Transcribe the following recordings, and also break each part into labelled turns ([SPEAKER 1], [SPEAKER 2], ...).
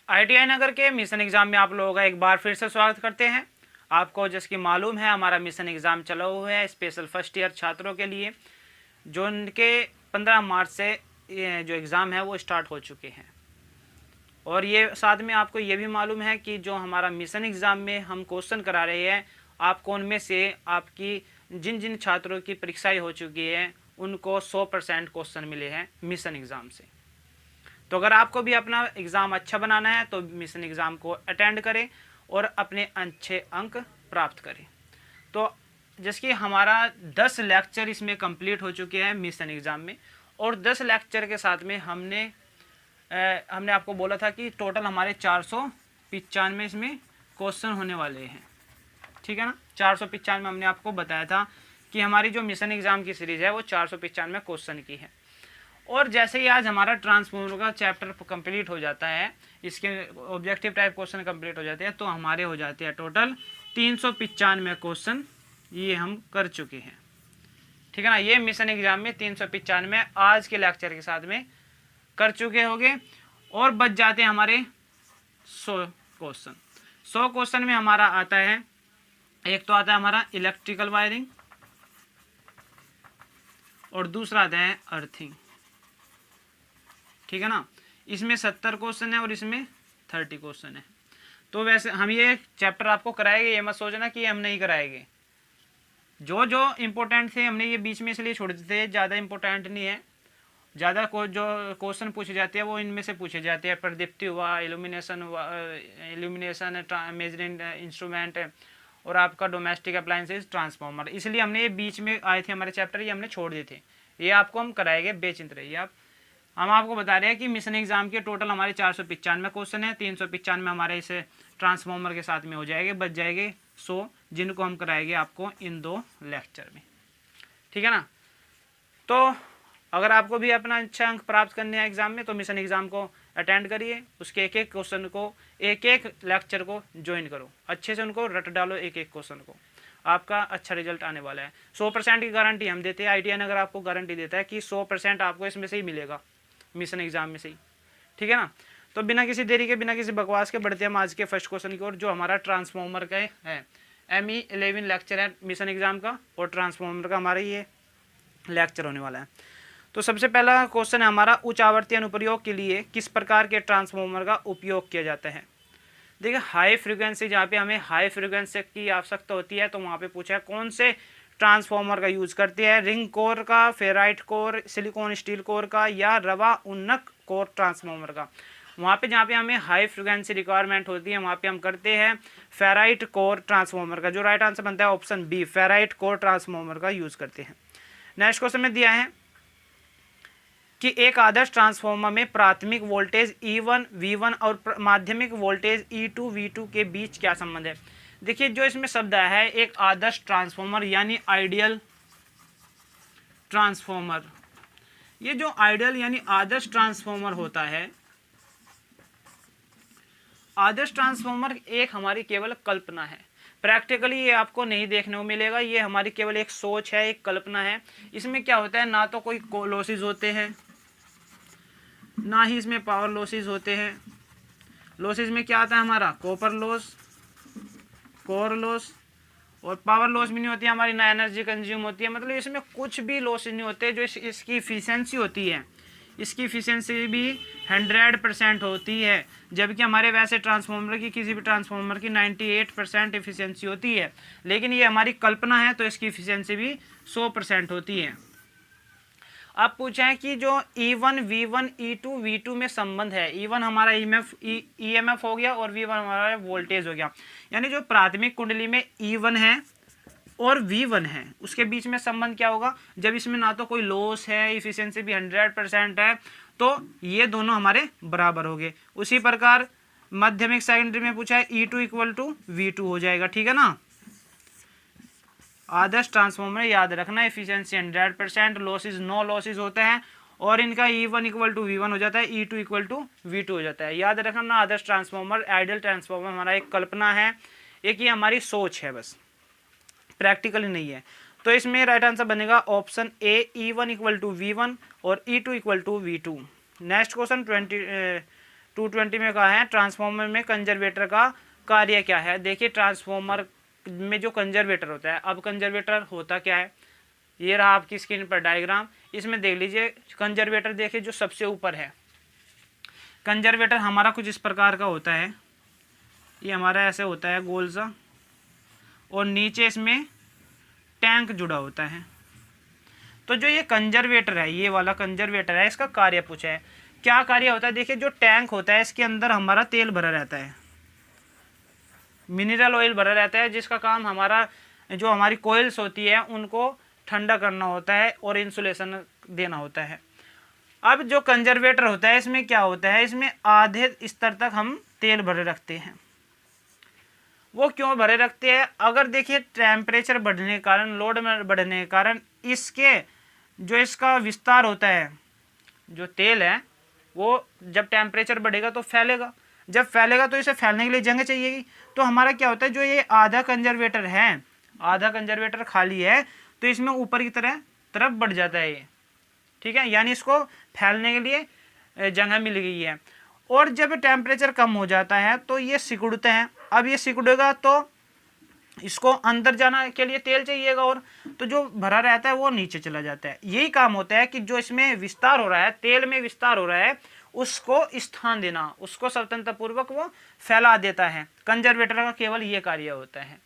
[SPEAKER 1] ITI नगर के mission exam में आप लोगों का एक बार फिर से स्वागत करते हैं। आपको जैसे कि मालूम है हमारा मिशन एग्ज़ाम चला हुआ है स्पेशल फर्स्ट ईयर छात्रों के लिए, जो उनके 15 मार्च से ये जो एग्ज़ाम है वो स्टार्ट हो चुके हैं। और ये साथ में आपको ये भी मालूम है कि जो हमारा मिशन एग्ज़ाम में हम क्वेश्चन करा रहे हैं, आपको उनमें से आपकी जिन जिन छात्रों की परीक्षाएँ हो चुकी है उनको 100% क्वेश्चन मिले हैं मिशन एग्ज़ाम से। तो अगर आपको भी अपना एग्ज़ाम अच्छा बनाना है तो मिशन एग्ज़ाम को अटेंड करें और अपने अच्छे अंक प्राप्त करें। तो जैसे कि हमारा 10 लेक्चर इसमें कंप्लीट हो चुके हैं मिशन एग्ज़ाम में, और 10 लेक्चर के साथ में हमने आपको बोला था कि टोटल हमारे 495 इसमें क्वेश्चन होने वाले हैं, ठीक है ना। 495 हमने आपको बताया था कि हमारी जो मिशन एग्ज़ाम की सीरीज़ है वो 495 क्वेश्चन की है। और जैसे ही आज हमारा ट्रांसफॉर्मर का चैप्टर कंप्लीट हो जाता है, इसके ऑब्जेक्टिव टाइप क्वेश्चन कंप्लीट हो जाते हैं, तो हमारे हो जाते हैं टोटल 395 क्वेश्चन ये हम कर चुके हैं, ठीक है ना। ये मिशन एग्जाम में 395 आज के लेक्चर के साथ में कर चुके होंगे, और बच जाते हैं हमारे 100 क्वेश्चन। 100 क्वेश्चन में हमारा आता है, एक तो आता है हमारा इलेक्ट्रिकल वायरिंग और दूसरा आता है अर्थिंग, ठीक है ना। इसमें 70 क्वेश्चन है और इसमें 30 क्वेश्चन है। तो वैसे हम ये चैप्टर आपको कराएंगे, ये मत सोचना कि हम नहीं कराएंगे। जो जो इम्पोर्टेंट थे हमने ये बीच में इसलिए छोड़ देते हैं, ज़्यादा इम्पोर्टेंट नहीं है। ज़्यादा जो क्वेश्चन पूछे जाते हैं वो इनमें से पूछे जाते हैं, प्रेडिक्टिव हुआ, इल्यूमिनेशन मेजरिंग इंस्ट्रूमेंट और आपका डोमेस्टिक अप्लायंसेज, ट्रांसफार्मर। इसलिए हमने ये बीच में आए थे हमारे चैप्टर, ये हमने छोड़ दिए थे। ये आपको हम कराएंगे, बेचिंत रहिए आप। हम आपको बता रहे हैं कि मिशन एग्जाम के टोटल हमारे 495 क्वेश्चन है। 395 हमारे इसे ट्रांसफार्मर के साथ में हो जाएंगे, बच जाएंगे 100, जिनको हम कराएंगे आपको इन 2 लेक्चर में, ठीक है ना। तो अगर आपको भी अपना अच्छा अंक प्राप्त करने हैं एग्जाम में, तो मिशन एग्जाम को अटेंड करिए, उसके एक एक क्वेश्चन को, एक एक लेक्चर को ज्वाइन करो, अच्छे से उनको रट डालो, एक एक क्वेश्चन को, आपका अच्छा रिजल्ट आने वाला है। 100% की गारंटी हम देते हैं। ITI अगर आपको गारंटी देता है कि 100% आपको इसमें से ही मिलेगा, मिशन एग्जाम में से ही, ठीक है ना। तो बिना किसी देरी के, बिना किसी बकवास के बढ़ते हम आज के फर्स्ट क्वेश्चन की ओर, जो हमारा ट्रांसफार्मर का है। ME 11 लेक्चर है मिशन एग्जाम का, और ट्रांसफार्मर का हमारा ये लेक्चर होने वाला है। तो सबसे पहला क्वेश्चन है हमारा, उच्च आवृत्ति अनुप्रयोग के लिए किस प्रकार के ट्रांसफार्मर का उपयोग किया जाता है। देखिए हाई फ्रिक्वेंसी, जहाँ पे हमें हाई फ्रिक्वेंसी की आवश्यकता होती है, तो वहाँ पे पूछा है कौन से ट्रांसफार्मर का यूज करते हैं, रिंग कोर का, ferrite core, silicon steel core का, या रवा उन्नक कोर ट्रांसफार्मर का। वहाँ पे जहाँ पे हमें हाई फ्रिक्वेंसी रिक्वायरमेंट होती है वहाँ पे हम करते हैं फेराइट कोर ट्रांसफार्मर का। जो राइट आंसर बनता है option B, ferrite core transformer का यूज करते हैं। नेक्स्ट क्वेश्चन में दिया है कि एक आदर्श ट्रांसफार्मर में प्राथमिक वोल्टेज E1 V1 और माध्यमिक वोल्टेज E2 V2 के बीच क्या संबंध है। देखिए जो इसमें शब्द आया है, एक आदर्श ट्रांसफार्मर यानी आइडियल ट्रांसफार्मर। ये जो आइडियल यानी आदर्श ट्रांसफार्मर होता है, आदर्श ट्रांसफार्मर एक हमारी केवल कल्पना है, प्रैक्टिकली ये आपको नहीं देखने को मिलेगा, ये हमारी केवल एक सोच है, एक कल्पना है। इसमें क्या होता है, ना तो कोई लॉसेज होते हैं, ना ही इसमें पावर लॉसेज होते हैं। लॉसेज में क्या आता है हमारा, कॉपर लॉस, कोर लॉस, और पावर लॉस भी नहीं होती है हमारी, ना एनर्जी कंज्यूम होती है। मतलब इसमें कुछ भी लॉसेज नहीं होते। जो इसकी इफिशियंसी होती है, इसकी इफिशियंसी भी 100% होती है, जबकि हमारे वैसे ट्रांसफार्मर की, किसी भी ट्रांसफार्मर की 98% इफिशियंसी होती है। लेकिन ये हमारी कल्पना है, तो इसकी इफिशियंसी भी 100% होती है। अब पूछा है कि जो E1 V1 E2 V2 में संबंध है, E1 हमारा EMF हो गया और V1 हमारा वोल्टेज हो गया। यानी जो प्राथमिक कुंडली में E1 है और V1 है, उसके बीच में संबंध क्या होगा, जब इसमें ना तो कोई लॉस है, इफिशियंसी भी 100% है, तो ये दोनों हमारे बराबर हो गए। उसी प्रकार माध्यमिक सेकेंडरी में पूछा है E2 = V2 हो जाएगा, ठीक है ना। आदर्श ट्रांसफार्मर याद रखना, एफिशिएंसी 100%, लॉसेज नो लॉसेज होता है, और इनका E1 = V1 हो जाता है, E2 = V2 हो जाता है। याद रखना आदर्श ट्रांसफार्मर, आइडियल ट्रांसफार्मर हमारा एक कल्पना है, एक ये हमारी सोच है, बस प्रैक्टिकली नहीं है। तो इसमें राइट आंसर बनेगा ऑप्शन ए, E1 = V1 और E2 = V2। नेक्स्ट क्वेश्चन 220 में कहा है ट्रांसफॉर्मर में कंजर्वेटर का कार्य क्या है। देखिए ट्रांसफॉर्मर में जो कंजर्वेटर होता है, अब कंजर्वेटर होता क्या है, ये रहा आपकी स्क्रीन पर डायग्राम। इसमें देख लीजिए कंजर्वेटर, देखिए जो सबसे ऊपर है कंजर्वेटर हमारा कुछ इस प्रकार का होता है, ये हमारा ऐसे होता है गोल सा, और नीचे इसमें टैंक जुड़ा होता है। तो जो ये कंजर्वेटर है, ये वाला कंजर्वेटर है, इसका कार्य पूछा है क्या कार्य होता है। देखिए जो टैंक होता है इसके अंदर हमारा तेल भरा रहता है, मिनरल ऑयल भरा रहता है, जिसका काम हमारा जो हमारी कोयल्स होती है उनको ठंडा करना होता है और इंसुलेशन देना होता है। अब जो कंजर्वेटर होता है इसमें क्या होता है, इसमें आधे स्तर तक हम तेल भरे रखते हैं। वो क्यों भरे रखते हैं, अगर देखिए टेम्परेचर बढ़ने के कारण, लोड में बढ़ने के कारण इसके जो इसका विस्तार होता है, जो तेल है वो जब टेम्परेचर बढ़ेगा तो फैलेगा, जब फैलेगा तो इसे फैलने के लिए जगह चाहिएगी। तो हमारा क्या होता है, जो ये आधा कंजर्वेटर है, आधा कंजर्वेटर खाली है, तो इसमें ऊपर की तरफ बढ़ जाता है ये, ठीक है, यानी इसको फैलने के लिए जगह मिल गई है। और जब टेम्परेचर कम हो जाता है तो ये सिकुड़ते हैं। अब ये सिकुड़ेगा तो इसको अंदर जाना के लिए तेल चाहिएगा, और तो जो भरा रहता है वो नीचे चला जाता है। यही काम होता है कि जो इसमें विस्तार हो रहा है, तेल में विस्तार हो रहा है, उसको स्थान देना, उसको स्वतंत्रता पूर्वक वो फैला देता है। कंजर्वेटर का केवल ये कार्य होता है,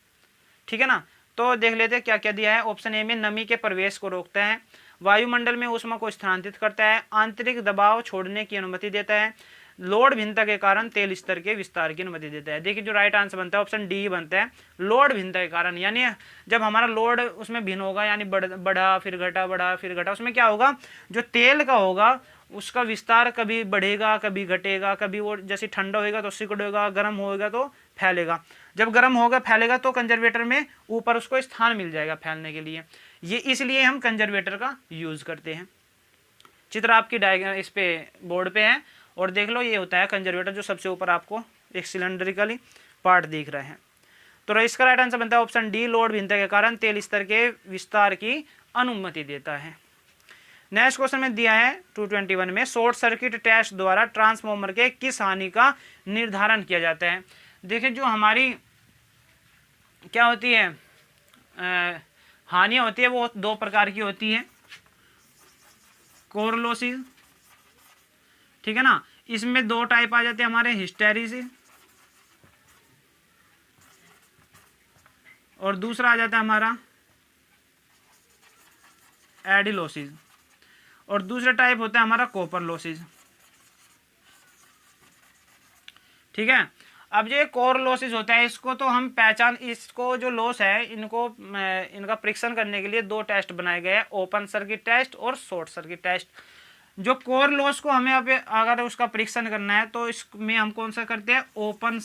[SPEAKER 1] ठीक है ना। तो देख लेते हैं क्या क्या दिया है। ऑप्शन ए में नमी के प्रवेश को रोकता है, वायुमंडल में ऊष्मा को स्थानांतरित करता है, आंतरिक दबाव छोड़ने की अनुमति देता है, लोड भिन्नता के कारण तेल स्तर के विस्तार की अनुमति देता है। देखिए जो राइट आंसर बनता है ऑप्शन डी बनता है, लोड भिन्नता के कारण। यानी जब हमारा लोड उसमें भिन्न होगा, यानी बढ़ा फिर घटा, बढ़ा फिर घटा, उसमें क्या होगा, जो तेल का होगा उसका विस्तार कभी बढ़ेगा कभी घटेगा, कभी वो जैसे ठंडा होगा तो सिकुड़ेगा, गर्म होगा तो फैलेगा। जब गर्म होगा फैलेगा तो कंजर्वेटर में ऊपर उसको स्थान मिल जाएगा फैलने के लिए। ये इसलिए हम कंजर्वेटर का यूज करते हैं। चित्र आपकी डायग्राम इस पे बोर्ड पे है, और देख लो ये होता है कंजर्वेटर, जो सबसे ऊपर आपको एक सिलेंड्रिकली पार्ट दिख रहा है। तो इसका राइट आंसर बनता है ऑप्शन डी, लोड भिन्नता के कारण तेल स्तर के विस्तार की अनुमति देता है। नेक्स्ट क्वेश्चन में दिया है 221 में, शॉर्ट सर्किट टेस्ट द्वारा ट्रांसफॉर्मर के किस हानि का निर्धारण किया जाता है। देखिए जो हमारी क्या होती है हानि होती है, वो दो प्रकार की होती है, कोर लॉसेस, ठीक है ना। इसमें दो टाइप आ जाते हैं हमारे, हिस्टेरिसिस और दूसरा आ जाता है हमारा एडिलोसिस, और दूसरा टाइप होता है हमारा कॉपर लॉसेस, ठीक है। अब जो कोर लॉसेस होता है इसको तो हम पहचान, इसको जो लॉस है इनका परीक्षण करने के लिए दो टेस्ट बनाए गए हैं, ओपन सर्किट टेस्ट और शॉर्ट सर्किट टेस्ट। जो कोर लॉस को हमें अगर उसका परीक्षण करना है तो इसमें हम कौन सा करते हैं, ओपन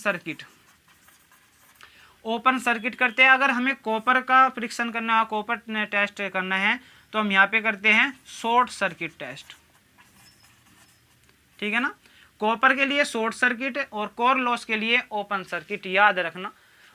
[SPEAKER 1] सर्किट करते हैं। अगर हमें कॉपर का परीक्षण करना है, कॉपर टेस्ट करना है, तो हम यहाँ पे करते हैं शॉर्ट सर्किट टेस्ट, ठीक है ना। कॉपर के लिए शॉर्ट सर्किट और कोर लॉस के लिए ओपन सर्किट, याद रखना।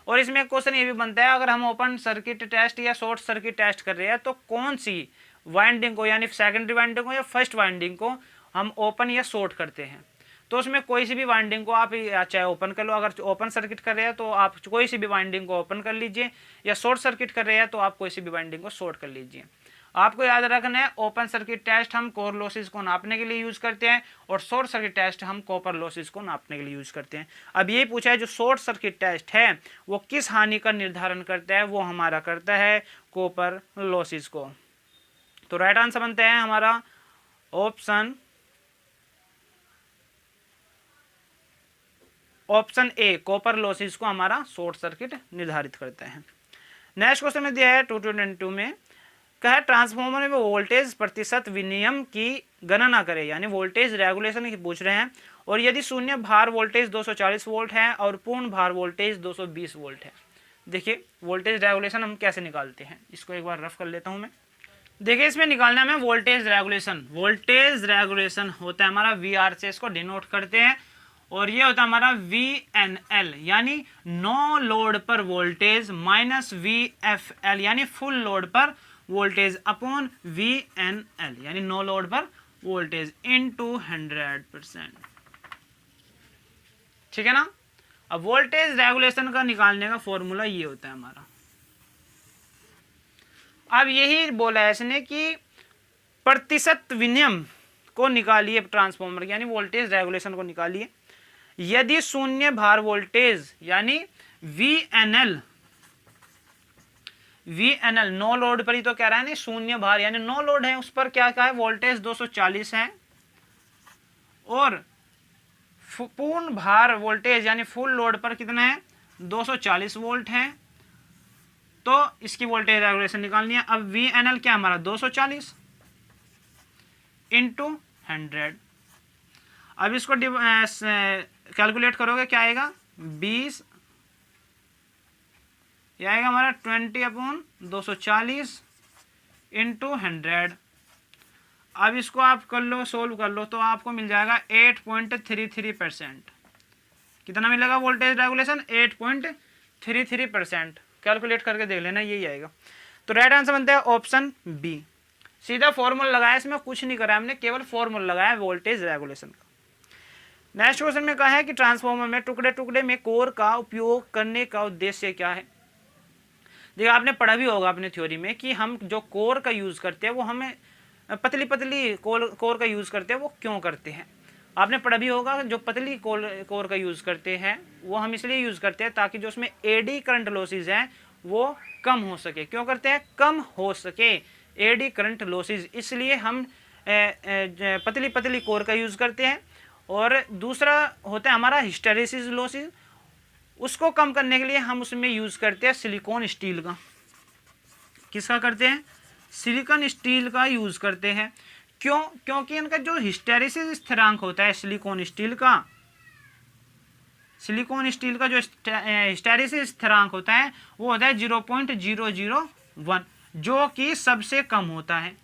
[SPEAKER 1] और इसमें क्वेश्चन ये भी बनता है, अगर हम ओपन सर्किट टेस्ट या शॉर्ट सर्किट टेस्ट कर रहे हैं तो कौन सी वाइंडिंग को, यानी सेकेंडरी वाइंडिंग को या फर्स्ट वाइंडिंग को हम ओपन या शॉर्ट करते हैं। तो उसमें कोई सी भी वाइंडिंग को आप चाहे ओपन कर लो, अगर ओपन सर्किट कर रहे हैं तो आप कोई सी भी वाइंडिंग को ओपन कर लीजिए, या शॉर्ट सर्किट कर रहे हैं तो आप कोई सी भी वाइंडिंग को शॉर्ट कर लीजिए। आपको याद रखना है ओपन सर्किट टेस्ट हम कोर लॉसेस को नापने के लिए यूज करते हैं, और शॉर्ट सर्किट टेस्ट हम कॉपर लॉसेस को नापने के लिए यूज करते हैं। अब ये पूछा है जो शॉर्ट सर्किट टेस्ट है वो किस हानि का निर्धारण करता है, वो हमारा करता है कॉपर लॉसेस को। तो राइट आंसर बनता है हमारा ऑप्शन ए, कॉपर लॉसेस को हमारा शॉर्ट सर्किट निर्धारित करता है। नेक्स्ट क्वेश्चन में दिया है 222 में, कहा ट्रांसफॉर्मर में वोल्टेज प्रतिशत विनियम की गणना करें, यानी वोल्टेज रेगुलेशन की पूछ रहे हैं। और यदि शून्य भार वोल्टेज 240 वोल्ट है और पूर्ण भार वोल्टेज 220 वोल्ट है। देखिए वोल्टेज रेगुलेशन हम कैसे निकालते हैं, इसको एक बार रफ कर लेता हूं मैं। देखिए इसमें निकालना है हमें वोल्टेज रेगुलेशन होता है हमारा VR से इसको डिनोट करते हैं, और ये होता है हमारा VNL, यानी नो लोड पर वोल्टेज माइनस VFL, यानी फुल लोड पर वोल्टेज अपॉन VNL, यानी नो लोड पर वोल्टेज इनटू 100%। ठीक है ना। अब वोल्टेज रेगुलेशन का निकालने का फॉर्मूला ये होता है हमारा। अब यही बोला है इसने कि प्रतिशत विनियम को निकालिए ट्रांसफॉर्मर, यानी वोल्टेज रेगुलेशन को निकालिए। यदि शून्य भार वोल्टेज यानी VNL नो लोड पर ही तो कह रहा है नहीं, शून्य भार यानी नो लोड है, उस पर क्या है वोल्टेज 240 है, और पूर्ण भार वोल्टेज यानी फुल लोड पर कितना है 240 वोल्ट है। तो इसकी वोल्टेज रेगुलेशन निकालनी है। अब VNL क्या हमारा 240 इंटू 100। अब इसको कैलकुलेट करोगे क्या आएगा 20, यह आएगा हमारा 20/240 इंटू 100। अब इसको आप कर लो, सोल्व कर लो, तो आपको मिल जाएगा 8.33%। कितना मिलेगा वोल्टेज रेगुलेशन 8.33%। कैलकुलेट करके देख लेना, यही आएगा। तो राइट आंसर बनता है ऑप्शन बी। सीधा फॉर्मूला लगाया, इसमें कुछ नहीं करा हमने, केवल फॉर्मूला लगाया वोल्टेज रेगुलेशन का। नेक्स्ट क्वेश्चन में कहा है कि ट्रांसफॉर्मर में टुकड़े टुकड़े में कोर का उपयोग करने का उद्देश्य क्या है। देखिए आपने पढ़ा भी होगा अपने थ्योरी में कि हम जो कोर का यूज़ करते हैं वो हमें पतली पतली कोर का यूज़ करते हैं, वो क्यों करते हैं। आपने पढ़ा भी होगा जो पतली कोर का यूज़ करते हैं वो हम इसलिए यूज़ करते हैं ताकि जो उसमें एडी करंट लॉसेज हैं वो कम हो सके। क्यों करते हैं, कम हो सके एडी करंट लॉसेज, इसलिए हम पतली पतली कोर का यूज़ करते हैं। और दूसरा होता है हमारा हिस्टेरेसिस लॉसेज, उसको कम करने के लिए हम उसमें यूज़ करते हैं सिलिकॉन स्टील का। किसका करते हैं, सिलिकॉन स्टील का यूज़ करते हैं। क्यों, क्योंकि इनका जो हिस्टेरेसिस स्थिरांक होता है सिलिकॉन स्टील का जो हिस्टेरेसिस स्थिरांक होता है वो होता है 0.001, जो कि सबसे कम होता है,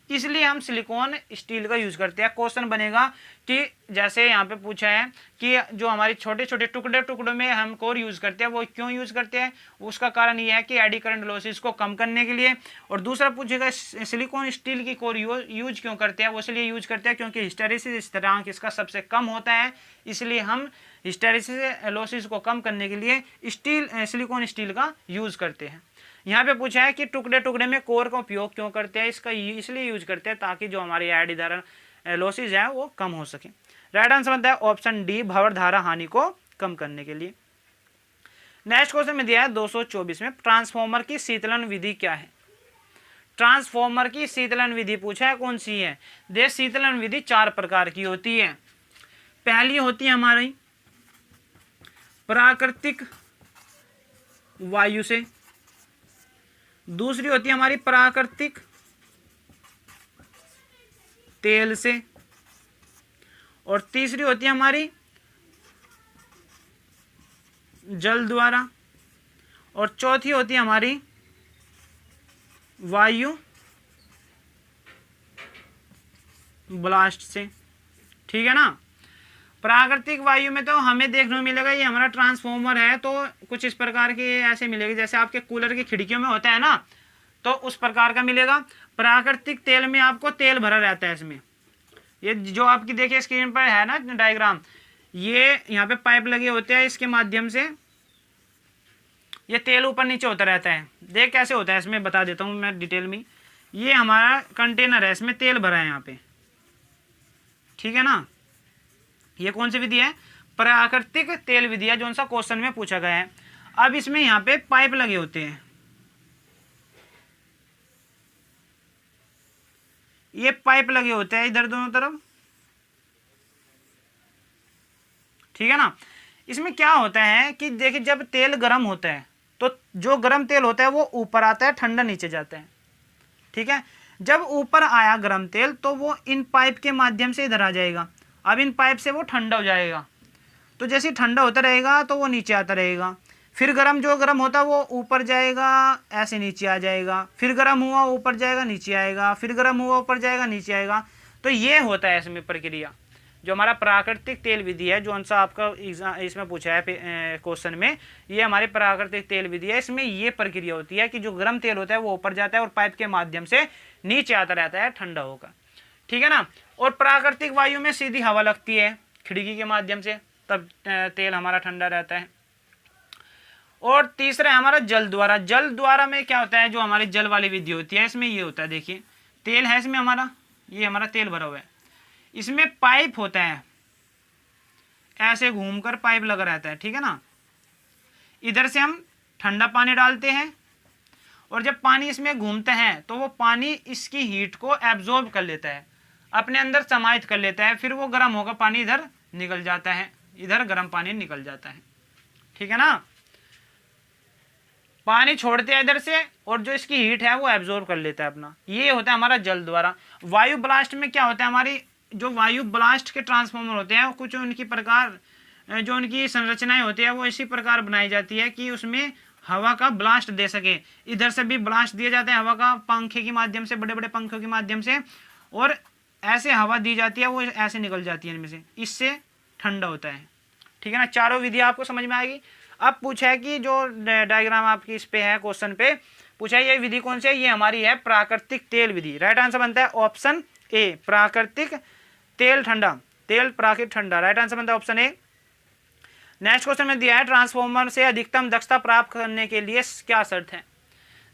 [SPEAKER 1] इसलिए हम सिलिकॉन स्टील का यूज़ करते हैं। क्वेश्चन बनेगा कि जैसे यहाँ पे पूछा है कि जो हमारी छोटे छोटे टुकड़ों में हम कोर यूज़ करते हैं वो क्यों यूज़ करते हैं, उसका कारण ये है कि एडी करंट लॉसेस को कम करने के लिए। और दूसरा पूछेगा सिलिकॉन स्टील की कोर यूज क्यों करते हैं, वो इसलिए यूज करते हैं क्योंकि हिस्टेरेसिस स्थिरांक इसका सबसे कम होता है, इसलिए हम हिस्टेरेसिस लॉसेस को कम करने के लिए सिलिकॉन स्टील का यूज़ करते हैं। यहाँ पे पूछा है कि टुकड़े टुकड़े में कोर का उपयोग क्यों करते हैं, इसका इसलिए यूज करते हैं ताकि जो हमारी एडी धारा लॉसेज है वो कम हो सके। राइट आंसर बनता है ऑप्शन डी, भंवर धारा हानि को कम करने के लिए। नेक्स्ट क्वेश्चन में दिया है 224 में, ट्रांसफॉर्मर की शीतलन विधि क्या है। ट्रांसफॉर्मर की शीतलन विधि पूछा है कौन सी है। देख शीतलन विधि 4 प्रकार की होती है। पहली होती है हमारी प्राकृतिक वायु से, दूसरी होती है हमारी प्राकृतिक तेल से, और तीसरी होती है हमारी जल द्वारा, और चौथी होती है हमारी वायु ब्लास्ट से। ठीक है ना। प्राकृतिक वायु में तो हमें देखने को मिलेगा ये हमारा ट्रांसफॉर्मर है तो कुछ इस प्रकार के ऐसे मिलेगी जैसे आपके कूलर की खिड़कियों में होता है ना, तो उस प्रकार का मिलेगा। प्राकृतिक तेल में आपको तेल भरा रहता है इसमें, ये जो आपकी देखिए स्क्रीन पर है ना डायग्राम, ये यहाँ पे पाइप लगे होते हैं, इसके माध्यम से ये तेल ऊपर नीचे होता रहता है। देख कैसे होता है, इसमें बता देता हूँ मैं डिटेल में। ये हमारा कंटेनर है, इसमें तेल भरा है यहाँ पे, ठीक है ना। ये कौन सी विधि है, प्राकृतिक तेल विधि है, जो सा क्वेश्चन में पूछा गया है। अब इसमें यहाँ पे पाइप लगे होते हैं, ये पाइप लगे होते हैं इधर दोनों तरफ, ठीक है ना। इसमें क्या होता है कि देखिए जब तेल गर्म होता है तो जो गर्म तेल होता है वो ऊपर आता है, ठंडा नीचे जाता है, ठीक है। जब ऊपर आया गर्म तेल तो वो इन पाइप के माध्यम से इधर आ जाएगा। अब इन पाइप से वो ठंडा हो जाएगा, तो जैसे ठंडा होता रहेगा तो वो नीचे आता रहेगा। फिर जो गर्म होता है वो ऊपर जाएगा, ऐसे नीचे आ जाएगा, फिर गर्म हुआ ऊपर जाएगा नीचे आएगा, फिर गर्म हुआ ऊपर जाएगा नीचे आएगा। तो ये होता है इसमें प्रक्रिया, जो हमारा प्राकृतिक तेल विधि है, जो सा आपका इसमें पूछा है क्वेश्चन में, ये हमारी प्राकृतिक तेल विधि है। इसमें ये प्रक्रिया होती है कि जो गर्म तेल होता है वो ऊपर जाता है और पाइप के माध्यम से नीचे आता रहता है ठंडा होकर, ठीक है ना। और प्राकृतिक वायु में सीधी हवा लगती है खिड़की के माध्यम से, तब तेल हमारा ठंडा रहता है। और तीसरा है हमारा जल द्वारा। जल द्वारा में क्या होता है, जो हमारी जल वाली विधि होती है इसमें ये होता है, देखिए तेल है इसमें हमारा, ये हमारा तेल भरा हुआ है, इसमें पाइप होता है, ऐसे घूमकर पाइप लगा रहता है, ठीक है ना। इधर से हम ठंडा पानी डालते हैं और जब पानी इसमें घूमता है तो वो पानी इसकी हीट को एब्जॉर्ब कर लेता है, अपने अंदर समाहित कर लेता है, फिर वो गर्म होकर पानी इधर निकल जाता है, इधर गर्म पानी निकल जाता है, ठीक है ना। पानी छोड़ते हैं इधर से और जो इसकी हीट है वो एब्जॉर्ब कर लेता है अपना, ये होता है हमारा जल द्वारा। वायु ब्लास्ट में क्या होता है, हमारी जो वायु ब्लास्ट के ट्रांसफॉर्मर होते हैं कुछ उनकी प्रकार, जो उनकी संरचनाएं होती है वो इसी प्रकार बनाई जाती है कि उसमें हवा का ब्लास्ट दे सके। इधर से भी ब्लास्ट दिया जाता है हवा का, पंखे के माध्यम से, बड़े बड़े पंखों के माध्यम से, और ऐसे हवा दी जाती है वो ऐसे निकल जाती है इनमें से, इससे ठंडा होता है, ठीक है ना। चारों विधि आपको समझ में आएगी। अब पूछा है कि जो डायग्राम आपकी इस पे है क्वेश्चन पे, पूछा है ये विधि कौन सी है, ये हमारी है प्राकृतिक तेल विधि। राइट आंसर बनता है ऑप्शन ए, प्राकृतिक तेल ठंडा, तेल प्राकृतिक ठंडा, राइट आंसर बनता है ऑप्शन ए। नेक्स्ट क्वेश्चन में दिया है ट्रांसफॉर्मर से अधिकतम दक्षता प्राप्त करने के लिए क्या शर्त है।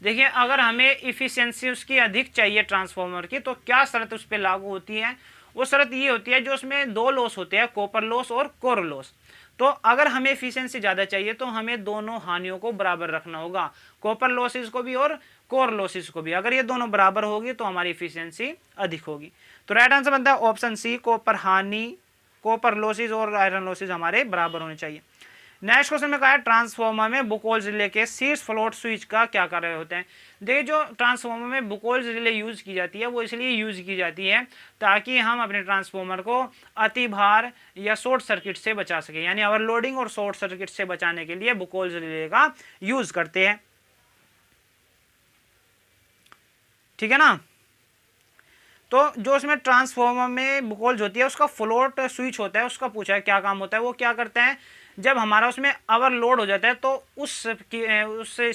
[SPEAKER 1] देखिए अगर हमें इफिशियंसी उसकी अधिक चाहिए ट्रांसफॉर्मर की तो क्या शर्त उस पर लागू होती है, वो शर्त ये होती है जो उसमें दो लॉस होते हैं, कॉपर लॉस और कोर लॉस। तो अगर हमें एफिशिएंसी ज़्यादा चाहिए तो हमें दोनों हानियों को बराबर रखना होगा, कॉपर लॉसेस को भी और कोर लॉसेस को भी। अगर ये दोनों बराबर होगी तो हमारी एफिशिएंसी अधिक होगी। तो राइट आंसर बनता है ऑप्शन सी, कॉपर हानि, कॉपर लॉसेस और आयरन लॉसेस हमारे बराबर होने चाहिए। नेक्स्ट क्वेश्चन में कहा है ट्रांसफॉर्मर में बुकोल्स रिले के शीर्ष फ्लोट स्विच का क्या कार्य होते हैं। देखिए जो ट्रांसफॉर्मर में बुकोल्स रिले यूज की जाती है वो इसलिए यूज की जाती है ताकि हम अपने ट्रांसफॉर्मर को अति भार या शॉर्ट सर्किट से बचा सके, यानी ओवरलोडिंग और शॉर्ट सर्किट से बचाने के लिए बुकोल्स रिले का यूज करते हैं, ठीक है ना। तो जो उसमें ट्रांसफॉर्मर में बुकोल्स होती है उसका फ्लोट स्विच होता है, उसका पूछा है क्या काम होता है। वो क्या करता है, जब हमारा उसमें ओवरलोड हो जाता है तो उस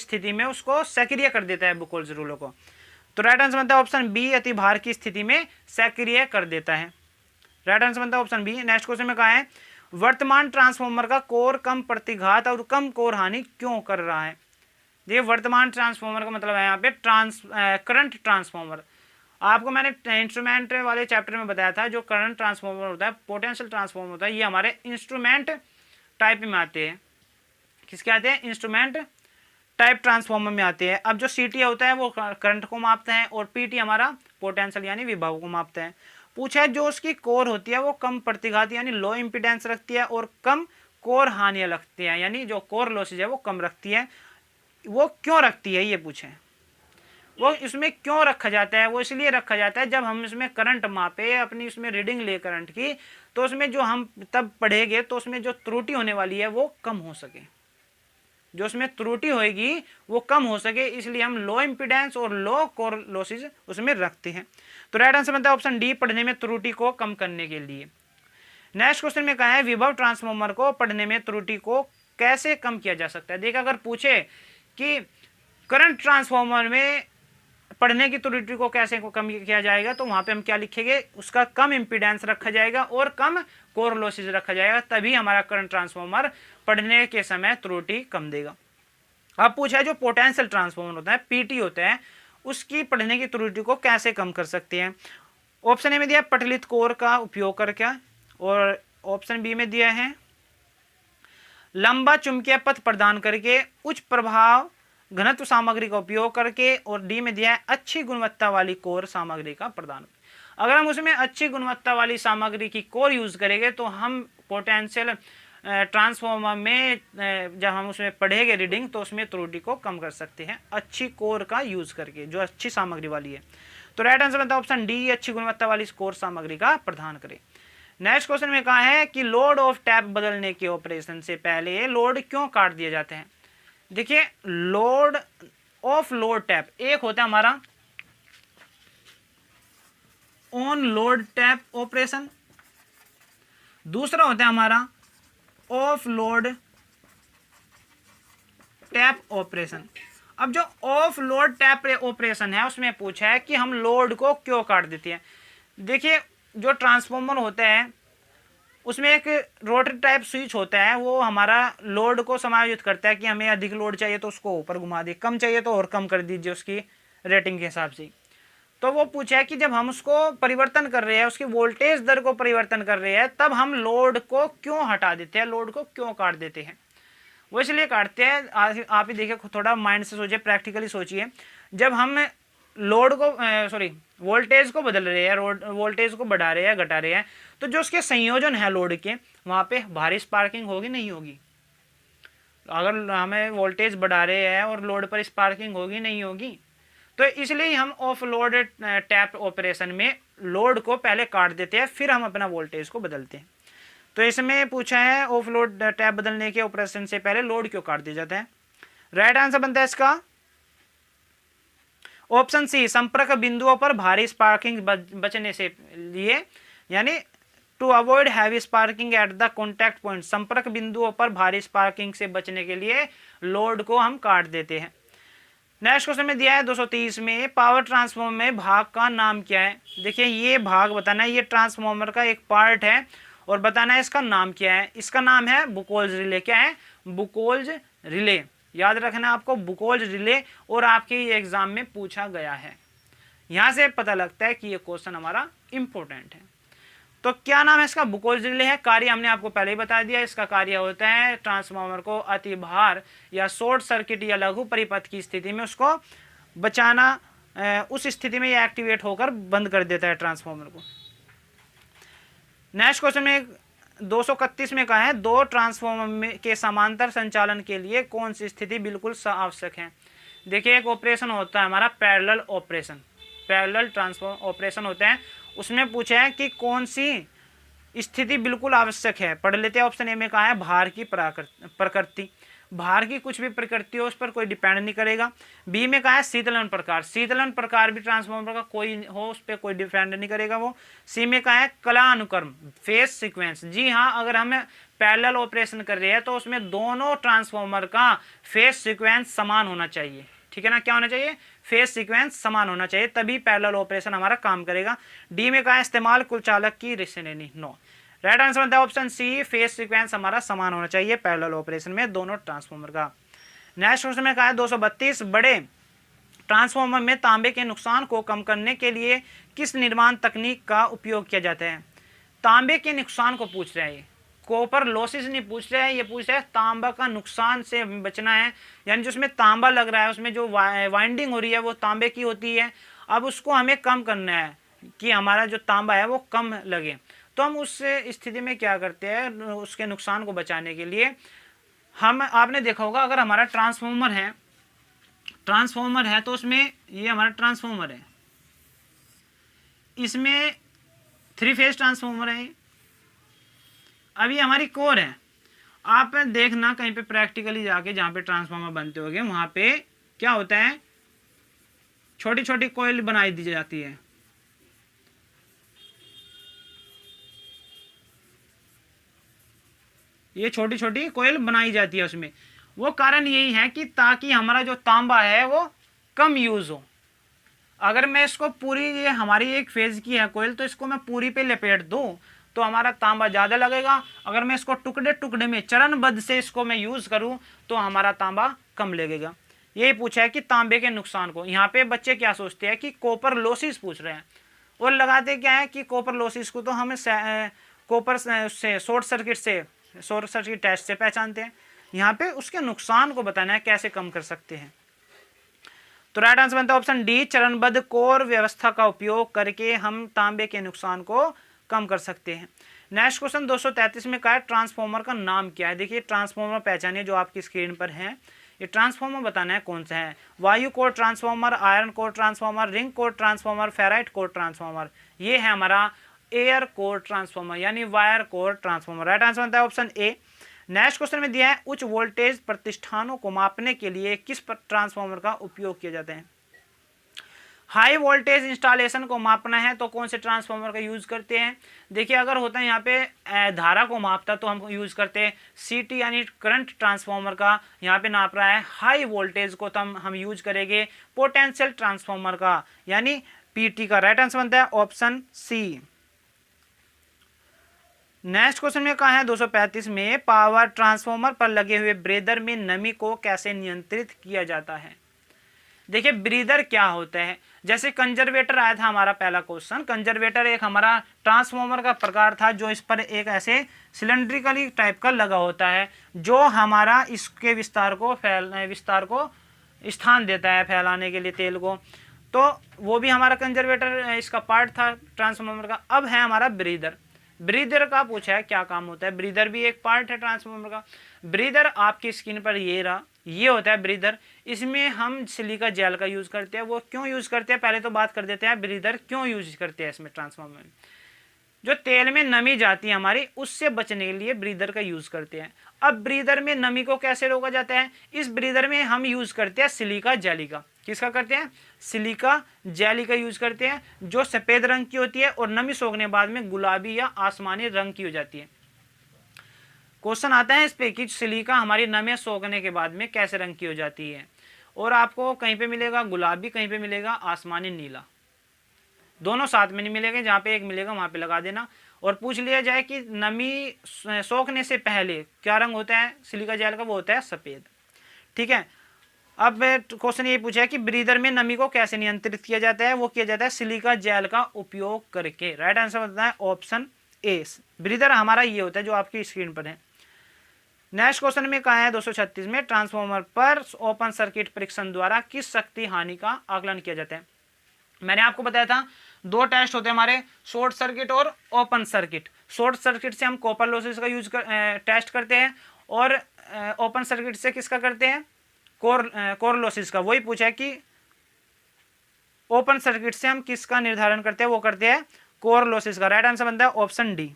[SPEAKER 1] स्थिति में उसको सक्रिय कर देता है बुकोल्स रूलों को। तो राइट आंसर बनता है ऑप्शन बी, अति भार की स्थिति में सक्रिय कर देता है। राइट आंसर बनता है ऑप्शन बी। नेक्स्ट क्वेश्चन में कहा है वर्तमान ट्रांसफॉर्मर का कोर कम प्रतिघात और कम कोर हानि क्यों कर रहा है। देखिए वर्तमान ट्रांसफॉर्मर का मतलब है यहाँ पे करंट ट्रांसफॉर्मर। आपको मैंने इंस्ट्रूमेंट वाले चैप्टर में बताया था जो करंट ट्रांसफॉर्मर होता है, पोटेंशियल ट्रांसफॉर्मर होता है, ये हमारे इंस्ट्रूमेंट टाइप में आते हैं। किसके आते हैं, इंस्ट्रूमेंट टाइप ट्रांसफॉर्मर में आते हैं। अब जो सीटी होता है वो करंट को मापता है और पीटी हमारा पोटेंशियल यानी विभव को मापता है। पूछा है जो उसकी कोर होती है वो कम प्रतिघात यानी लो इंपीडेंस रखती है और कम कोर हानियां रखती है, यानी जो कोर लॉसेज है वो कम रखती है। वो क्यों रखती है ये पूछे, वो इसमें क्यों रखा जाता है। वो इसलिए रखा जाता है जब हम इसमें करंट मापे, अपनी उसमें रीडिंग ले करंट की, तो उसमें जो हम तब पढ़ेंगे तो उसमें जो त्रुटि होने वाली है वो कम हो सके, जो उसमें त्रुटि होएगी वो कम हो सके, इसलिए हम लो इंपीडेंस और लो कोर लॉसेज उसमें रखते हैं। तो राइट आंसर बनता है ऑप्शन डी, पढ़ने में त्रुटि को कम करने के लिए। नेक्स्ट क्वेश्चन में कहा है विभव ट्रांसफॉर्मर को पढ़ने में त्रुटि को कैसे कम किया जा सकता है। देखिए अगर पूछे कि करंट ट्रांसफॉर्मर में पढ़ने की त्रुटि को कैसे कम किया जाएगा तो वहां पे हम क्या लिखेंगे, उसका कम इंपीडेंस रखा जाएगा और कम कोर लॉसेज रखा जाएगा, तभी हमारा करंट ट्रांसफॉर्मर पढ़ने के समय त्रुटि कम देगा। अब पूछा है जो पोटेंशियल ट्रांसफॉर्मर होता है, पीटी होता है, उसकी पढ़ने की त्रुटि को कैसे कम कर सकते हैं। ऑप्शन ए में दिया पटलित कोर का उपयोग करके, और ऑप्शन बी में दिया है लंबा चुंबकीय पथ प्रदान करके, उच्च प्रभाव घनत्व सामग्री का उपयोग करके, और डी में दिया है अच्छी गुणवत्ता वाली कोर सामग्री का प्रदान। अगर हम उसमें अच्छी गुणवत्ता वाली सामग्री की कोर यूज करेंगे तो हम पोटेंशियल ट्रांसफॉर्मर में जब हम उसमें पढ़ेंगे रीडिंग तो उसमें त्रुटि को कम कर सकते हैं अच्छी कोर का यूज करके, जो अच्छी सामग्री वाली है। तो राइट आंसर बनता है ऑप्शन डी, अच्छी गुणवत्ता वाली कोर सामग्री का प्रदान करें। नेक्स्ट क्वेश्चन में कहा है कि लोड ऑफ टैप बदलने के ऑपरेशन से पहले लोड क्यों काट दिए जाते हैं। देखिए लोड ऑफ लोड टैप, एक होता है हमारा ऑन लोड टैप ऑपरेशन, दूसरा होता है हमारा ऑफ लोड टैप ऑपरेशन। अब जो ऑफ लोड टैप ऑपरेशन है उसमें पूछा है कि हम लोड को क्यों काट देते हैं। देखिए जो ट्रांसफॉर्मर होता है उसमें एक रोटरी टाइप स्विच होता है, वो हमारा लोड को समायोजित करता है कि हमें अधिक लोड चाहिए तो उसको ऊपर घुमा दे, कम चाहिए तो और कम कर दीजिए उसकी रेटिंग के हिसाब से। तो वो पूछा है कि जब हम उसको परिवर्तन कर रहे हैं, उसकी वोल्टेज दर को परिवर्तन कर रहे हैं, तब हम लोड को क्यों हटा देते हैं, लोड को क्यों काट देते हैं। वो इसलिए काटते हैं, आप ही देखिए, थोड़ा माइंड से सोचिए, प्रैक्टिकली सोचिए। जब हम लोड को वोल्टेज को बदल रहे हैं, वोल्टेज को बढ़ा रहे हैं, घटा रहे हैं, तो जो उसके संयोजन है लोड के, वहाँ पे भारी स्पार्किंग होगी नहीं होगी। अगर हमें वोल्टेज बढ़ा रहे हैं और लोड पर स्पार्किंग होगी नहीं होगी। तो इसलिए हम ऑफ लोड टैप ऑपरेशन में लोड को पहले काट देते हैं, फिर हम अपना वोल्टेज को बदलते हैं। तो इसमें पूछा है ऑफ लोड टैप बदलने के ऑपरेशन से पहले लोड क्यों काट दिया जाता है। राइट आंसर बनता है इसका ऑप्शन सी, संपर्क बिंदुओं पर भारी स्पार्किंग बचने से लिए, यानी to avoid heavy sparking at the contact point. संपर्क बिंदुओं पर भारी स्पार्किंग से बचने के लिए लोड को हम काट देते हैं। नेक्स्ट क्वेश्चन में दिया है 230 में, पावर ट्रांसफॉर्मर में भाग का नाम क्या है। देखिए ये भाग बताना है, ये ट्रांसफॉर्मर का एक पार्ट है और बताना है इसका नाम क्या है। इसका नाम है बुकोल्ज रिले। क्या है? बुकोल्ज रिले। याद रखना आपको, बुकोल्ज रिले, और आपके ये एग्जाम में पूछा गया है। यहां से पता लगता है कि ये क्वेश्चन हमारा इंपॉर्टेंट है। तो क्या नाम है इसका? बुकोल्ज रिले है। कार्य हमने आपको पहले ही बता दिया, इसका कार्य होता है ट्रांसफार्मर को अति भार या शॉर्ट सर्किट या लघु परिपथ की स्थिति में उसको बचाना, उस स्थिति में यह एक्टिवेट होकर बंद कर देता है ट्रांसफार्मर को। नेक्स्ट क्वेश्चन में 231 में कहा है, दो ट्रांसफार्मर के समांतर संचालन के लिए कौन सी स्थिति बिल्कुल आवश्यक है। देखिए एक ऑपरेशन होता है हमारा parallel operation, parallel transformer operation होता है। उसमें पूछा है कि कौन सी स्थिति बिल्कुल आवश्यक है। पढ़ लेते हैं। ऑप्शन ए में कहा है भार की प्रकृति, भार की कुछ भी प्रकृति हो उस पर कोई डिपेंड नहीं करेगा। बी में कहा है शीतलन प्रकार, शीतलन प्रकार भी ट्रांसफार्मर का कोई हो उस पर कोई डिपेंड नहीं करेगा वो। सी में कहा है कला अनुक्रम, फेज सीक्वेंस। जी हाँ, अगर हम पैरेलल ऑपरेशन कर रहे हैं तो उसमें दोनों ट्रांसफार्मर का फेज सीक्वेंस समान होना चाहिए। ठीक है ना? क्या होना चाहिए? फेज सीक्वेंस समान होना चाहिए, तभी पैरेलल ऑपरेशन हमारा काम करेगा। डी में कहा है इस्तेमाल कुल चालक की श्रेणी। नो। राइट आंसर बनता है ऑप्शन सी, फेज सीक्वेंस हमारा समान होना चाहिए पैरेलल ऑपरेशन में दोनों ट्रांसफार्मर का। नेक्स्ट क्वेश्चन में कहा है 232, बड़े ट्रांसफार्मर में तांबे के नुकसान को कम करने के लिए किस निर्माण तकनीक का उपयोग किया जाता है। तांबे के नुकसान को पूछ रहा है ये, कॉपर लॉसेस नहीं पूछ रहा है, ये पूछ रहा है तांबा का नुकसान से बचना है। यानी जो उसमें तांबा लग रहा है, उसमें जो वाइंडिंग हो रही है वो तांबे की होती है। अब उसको हमें कम करना है कि हमारा जो तांबा है वो कम लगे। तो हम उस स्थिति में क्या करते हैं, उसके नुकसान को बचाने के लिए हम, आपने देखा होगा अगर हमारा ट्रांसफार्मर है तो उसमें, ये हमारा ट्रांसफार्मर है, इसमें 3 फेज ट्रांसफार्मर है। अब ये हमारी कोर है। आप देखना कहीं पे प्रैक्टिकली जाके जहाँ पे ट्रांसफार्मर बनते होंगे वहाँ पे क्या होता है, छोटी छोटी कॉइल बनाई दी जाती है। ये छोटी छोटी कॉइल बनाई जाती है उसमें। वो कारण यही है कि ताकि हमारा जो तांबा है वो कम यूज हो। अगर मैं इसको पूरी, ये हमारी एक फेज की है कॉइल, तो इसको मैं पूरी पे लपेट दूं तो हमारा तांबा ज़्यादा लगेगा। अगर मैं इसको टुकड़े टुकड़े में चरणबद्ध से इसको मैं यूज़ करूं तो हमारा तांबा कम लगेगा। यही पूछा है कि तांबे के नुकसान को। यहाँ पे बच्चे क्या सोचते हैं कि कॉपर लॉसेस पूछ रहे हैं, और लगाते क्या है कि कॉपर लॉसेस को तो हम कॉपर से शॉर्ट सर्किट टेस्ट से पहचानते हैं। यहाँ पे उसके नुकसान को बताना है कैसे कम कर सकते हैं। तो राइट आंसर बनता है ऑप्शन डी, चरणबद्ध कोर व्यवस्था का उपयोग करके हम तांबे के नुकसान को कम कर सकते हैं। नेक्स्ट क्वेश्चन 233 में कहा है ट्रांसफार्मर का नाम क्या है। देखिए ट्रांसफार्मर पहचानिए जो आपकी स्क्रीन पर है। ये ट्रांसफार्मर बताना है कौन सा है। वायु core transformer, iron core transformer, ring core transformer, ferrite core transformer. ये है हमारा एयर कोर ट्रांसफार्मर यानी wire core transformer. Right answer बनता है ऑप्शन ए। नेक्स्ट क्वेश्चन में दिया है उच्च वोल्टेज प्रतिष्ठानों को मापने के लिए किस ट्रांसफार्मर का उपयोग किया जाता है। हाई वोल्टेज इंस्टॉलेशन को मापना है तो कौन से ट्रांसफार्मर का यूज करते हैं। देखिए अगर होता है यहाँ पे धारा को मापता तो हम यूज करते हैं सीटी यानी करंट ट्रांसफार्मर का। यहाँ पे नाप रहा है हाई वोल्टेज को तो हम यूज करेंगे पोटेंशियल ट्रांसफार्मर का यानी पीटी का। राइट आंसर बनता है ऑप्शन सी। नेक्स्ट क्वेश्चन में कहा है 235 में, पावर ट्रांसफार्मर पर लगे हुए ब्रेदर में नमी को कैसे नियंत्रित किया जाता है। देखिए ब्रीदर क्या होता है, जैसे कंजर्वेटर आया था हमारा पहला क्वेश्चन। कंजर्वेटर एक हमारा ट्रांसफार्मर का प्रकार था जो इस पर एक ऐसे सिलेंड्रिकली टाइप का लगा होता है जो हमारा इसके विस्तार को स्थान देता है फैलाने के लिए तेल को। तो वो भी हमारा कंजर्वेटर इसका पार्ट था ट्रांसफार्मर का। अब है हमारा ब्रीदर। ब्रीदर का पूछा है क्या काम होता है। ब्रीदर भी एक पार्ट है ट्रांसफार्मर का। ब्रीदर आपकी स्क्रीन पर ये रहा, ये होता है ब्रीदर। इसमें हम सिलिका जेल का यूज करते हैं। वो क्यों यूज करते हैं पहले तो बात कर देते हैं, ब्रीदर क्यों यूज करते हैं इसमें ट्रांसफार्मर में। जो तेल में नमी जाती है हमारी, उससे बचने के लिए ब्रीदर का यूज करते हैं। अब ब्रीदर में नमी को कैसे रोका जाता है, इस ब्रीदर में हम यूज करते हैं सिलिका जेली का। किसका करते हैं, सिलिका जेली का यूज करते हैं, जो सफेद रंग की होती है और नमी सोखने बाद में गुलाबी या आसमानी रंग की हो जाती है। क्वेश्चन आता है इस पे कि सिलिका हमारी नमी सोखने के बाद में कैसे रंग की हो जाती है, और आपको कहीं पे मिलेगा गुलाबी, कहीं पे मिलेगा आसमानी नीला, दोनों साथ में नहीं मिलेंगे, जहाँ पे एक मिलेगा वहां पे लगा देना। और पूछ लिया जाए कि नमी सोखने से पहले क्या रंग होता है सिलिका जेल का, वो होता है सफेद। ठीक है, अब क्वेश्चन ये पूछा है कि ब्रीदर में नमी को कैसे नियंत्रित किया जाता है। वो किया जाता है सिलिका जेल का उपयोग करके। राइट आंसर होता है ऑप्शन ए। ब्रीदर हमारा ये होता है जो आपकी स्क्रीन पर है। नेक्स्ट क्वेश्चन में कहा है 236 में, ट्रांसफार्मर पर ओपन सर्किट परीक्षण द्वारा किस शक्ति हानि का आकलन किया जाता है। मैंने आपको बताया था दो टेस्ट होते हैं हमारे, शॉर्ट सर्किट और ओपन सर्किट। शॉर्ट सर्किट से हम कॉपर लॉसेस का टेस्ट करते हैं, और ओपन सर्किट से किसका करते हैं, कोर लॉसेस का। वही पूछा है कि ओपन सर्किट से हम किसका निर्धारण करते हैं, वो करते हैं कोर लॉसेस का। राइट आंसर बनता है ऑप्शन डी।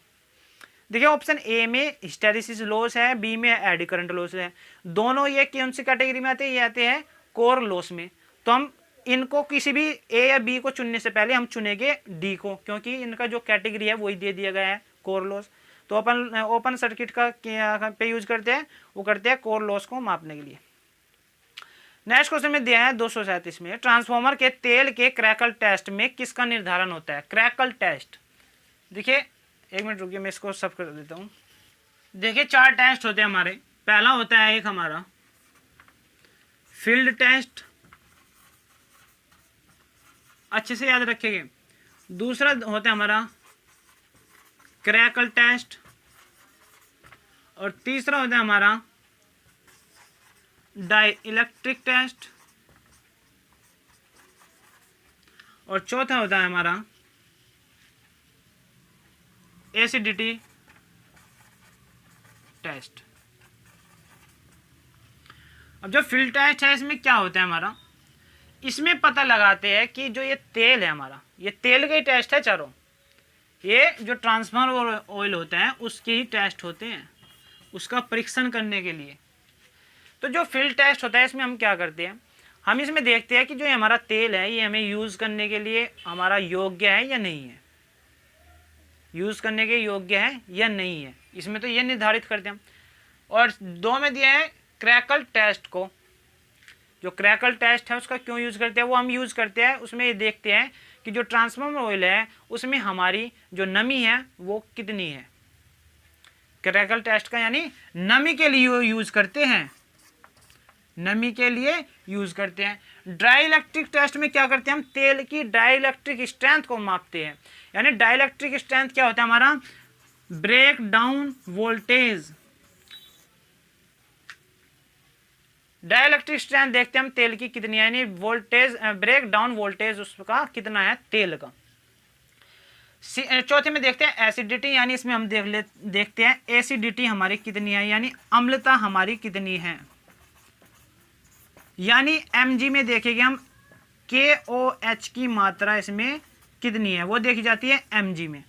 [SPEAKER 1] देखिए ऑप्शन ए में हिस्टैरिसीस लॉस है, बी में एडी करंट लॉस है। दोनों ये कौन सी कैटेगरी में आते हैं, ये आते हैं कोर लॉस में। तो हम इनको किसी भी ए या बी को चुनने से पहले हम चुनेंगे डी को, क्योंकि इनका जो कैटेगरी है वही दे दिया गया है कोर लॉस। तो ओपन सर्किट का पे यूज करते हैं, वो करते हैं कोर लॉस को मापने के लिए। नेक्स्ट क्वेश्चन में दिया है 237 में, ट्रांसफार्मर के तेल के क्रैकल टेस्ट में किसका निर्धारण होता है। क्रैकल टेस्ट, देखिए एक मिनट रुकिए, मैं इसको सब कर देता हूँ। देखिए 4 टेस्ट होते हैं हमारे। पहला होता है एक हमारा फील्ड टेस्ट, अच्छे से याद रखिएगा। दूसरा होता है हमारा क्रैकल टेस्ट, और तीसरा होता है हमारा डाइइलेक्ट्रिक टेस्ट, और चौथा होता है हमारा एसिडिटी टेस्ट। अब जो फील्ड टेस्ट है इसमें क्या होता है हमारा, इसमें पता लगाते हैं कि जो ये तेल है हमारा, ये तेल का ही टेस्ट है चारों। ये जो ट्रांसफार्मर ऑयल होता है उसके ही टेस्ट होते हैं, उसका परीक्षण करने के लिए। तो जो फील्ड टेस्ट होता है इसमें हम क्या करते हैं, हम इसमें देखते हैं कि जो हमारा तेल है ये हमें यूज़ करने के लिए हमारा योग्य है या नहीं है, यूज़ करने के योग्य है या नहीं है, इसमें तो ये निर्धारित करते हैं। और 2 में दिया है क्रैकल टेस्ट को। जो क्रैकल टेस्ट है उसका क्यों यूज़ करते हैं, वो हम यूज़ करते हैं, उसमें ये देखते हैं कि जो ट्रांसफार्मर ऑयल है उसमें हमारी जो नमी है वो कितनी है। क्रैकल टेस्ट का यानी नमी के लिए यूज़ करते हैं, नमी के लिए यूज़ करते हैं। डाइइलेक्ट्रिक टेस्ट में क्या करते हैं, हम तेल की डाइइलेक्ट्रिक स्ट्रेंथ को मापते हैं। यानी डाइइलेक्ट्रिक स्ट्रेंथ क्या होता है हमारा, breakdown voltage. Dielectric strength देखते हैं हम तेल की कितनी है, यानी वोल्टेज ब्रेक डाउन वोल्टेज उसका कितना है तेल का। चौथे में देखते हैं एसिडिटी, यानी इसमें हम देखते हैं एसिडिटी हमारी कितनी है, यानी अम्लता हमारी कितनी है। यानी mg में देखेंगे हम KOH की मात्रा इसमें कितनी है, वो देखी जाती है mg में।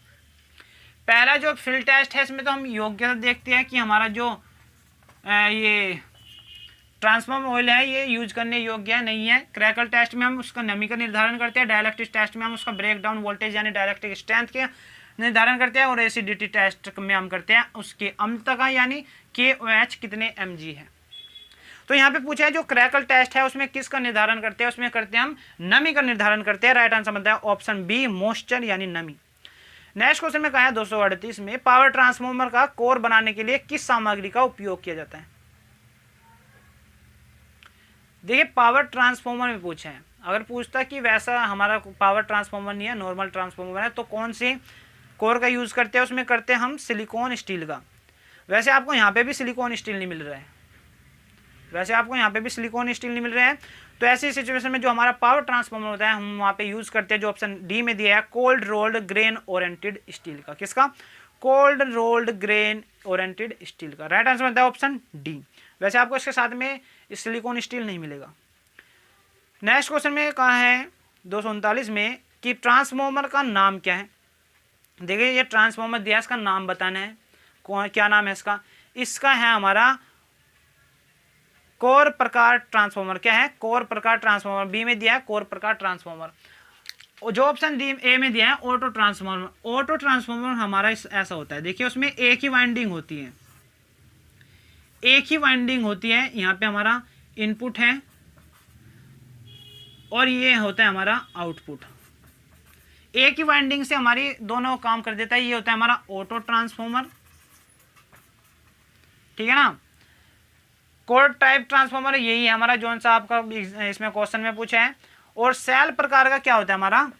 [SPEAKER 1] पहला जो फील्ड टेस्ट है इसमें तो हम योग्यता देखते हैं कि हमारा जो ये ट्रांसफार्मर ऑयल है ये यूज करने योग्य है नहीं है। क्रैकल टेस्ट में हम उसका नमी का निर्धारण करते हैं, डाइइलेक्ट्रिक टेस्ट में हम उसका ब्रेक डाउन वोल्टेज यानी डाइइलेक्ट्रिक स्ट्रेंथ के निर्धारण करते हैं, और एसिडिटी टेस्ट में हम करते हैं उसके अम्लता का यानी KOH कितने mg है। तो यहाँ पे पूछा है जो क्रैकल टेस्ट है उसमें किसका निर्धारण करते हैं, उसमें करते हैं हम नमी का निर्धारण करते हैं। राइट आंसर बनता है ऑप्शन बी, मॉइस्चर यानी नमी। नेक्स्ट क्वेश्चन में कहा है 238 में, पावर ट्रांसफार्मर का कोर बनाने के लिए किस सामग्री का उपयोग किया जाता है। देखिए पावर ट्रांसफार्मर में पूछा है, अगर पूछता कि वैसा हमारा पावर ट्रांसफार्मर नहीं है, नॉर्मल ट्रांसफार्मर है, तो कौन सी कोर का यूज करते हैं, उसमें करते हैं हम सिलिकॉन स्टील का। वैसे आपको यहाँ पे भी सिलिकॉन स्टील नहीं मिल रहा है, वैसे आपको यहाँ पे भी सिलिकॉन स्टील नहीं मिल रहा है। तो ऐसी सिचुएशन में जो हमारा पावर ट्रांसफार्मर होता है हम वहाँ पे यूज करते हैं जो ऑप्शन डी में दिया है, cold rolled grain oriented steel का। किसका? Cold rolled grain oriented steel का। राइट आंसर बनता है ऑप्शन डी। वैसे आपको इसके साथ में सिलिकॉन स्टील नहीं मिलेगा। नेक्स्ट क्वेश्चन में कहा है 239 में कि ट्रांसफार्मर का नाम क्या है। देखिए ये ट्रांसफार्मर दिया, इसका नाम बताना है, कौन क्या नाम है इसका। इसका है हमारा कोर प्रकार ट्रांसफार्मर। क्या है? कोर प्रकार ट्रांसफार्मर। बी में दिया है कोर प्रकार ट्रांसफार्मर। जो ऑप्शन डी ए में दिया है ऑटो ट्रांसफार्मर। ऑटो ट्रांसफार्मर हमारा ऐसा होता है, देखिए उसमें एक ही वाइंडिंग होती है, एक ही वाइंडिंग होती है। यहाँ पे हमारा इनपुट है और ये होता है हमारा आउटपुट। एक ही वाइंडिंग से हमारी दोनों काम कर देता है। ये होता है हमारा ऑटो ट्रांसफार्मर, ठीक है ना। कोर टाइप ट्रांसफार्मर यही है हमारा, जो सा आपका इसमें क्वेश्चन में पूछा है। और सेल प्रकार का क्या होता है हमारा,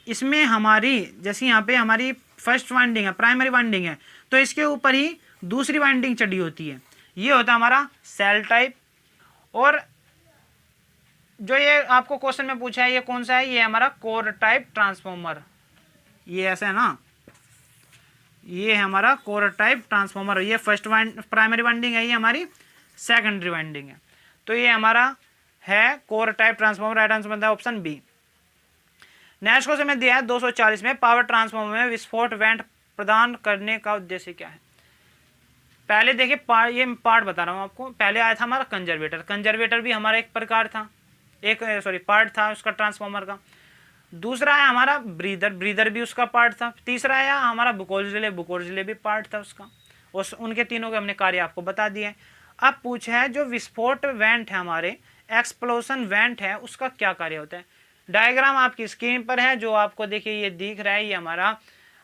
[SPEAKER 1] इसमें हमारी जैसे यहाँ पे हमारी फर्स्ट वाइंडिंग है, प्राइमरी वाइंडिंग है, तो इसके ऊपर ही दूसरी वाइंडिंग चढ़ी होती है, ये होता है हमारा सेल टाइप। और जो ये आपको क्वेश्चन में पूछा है ये कौन सा है, ये हमारा कोर टाइप ट्रांसफार्मर। ये ऐसा है ना, ये है हमारा कोर टाइप ट्रांसफार्मर। ये फर्स्ट प्राइमरी वाइंडिंग है, ये हमारी सेकेंडरी वाइंडिंग है। तो ये हमारा है core type transformer. Right answer बनता है ऑप्शन बी। नेक्स्ट क्वेश्चन में दिया है 240 में, पावर ट्रांसफार्मर में विस्फोट वेंट प्रदान करने का उद्देश्य क्या है। पहले देखिए ये पार्ट बता रहा हूँ आपको। पहले आया था हमारा कंजर्वेटर। कंजर्वेटर भी हमारा एक प्रकार था, एक पार्ट था उसका ट्रांसफार्मर का। दूसरा है हमारा ब्रीदर, ब्रीदर भी उसका पार्ट था। तीसरा है हमारा बुकोल्स रिले, बुकोल्स रिले भी पार्ट था उसका। और उनके तीनों के हमने कार्य आपको बता दिए। अब पूछा है जो विस्फोट वेंट है हमारे, एक्सप्लोजन वेंट है, उसका क्या कार्य होता है। डायग्राम आपकी स्क्रीन पर है, जो आपको देखिए ये दिख रहा है, ये हमारा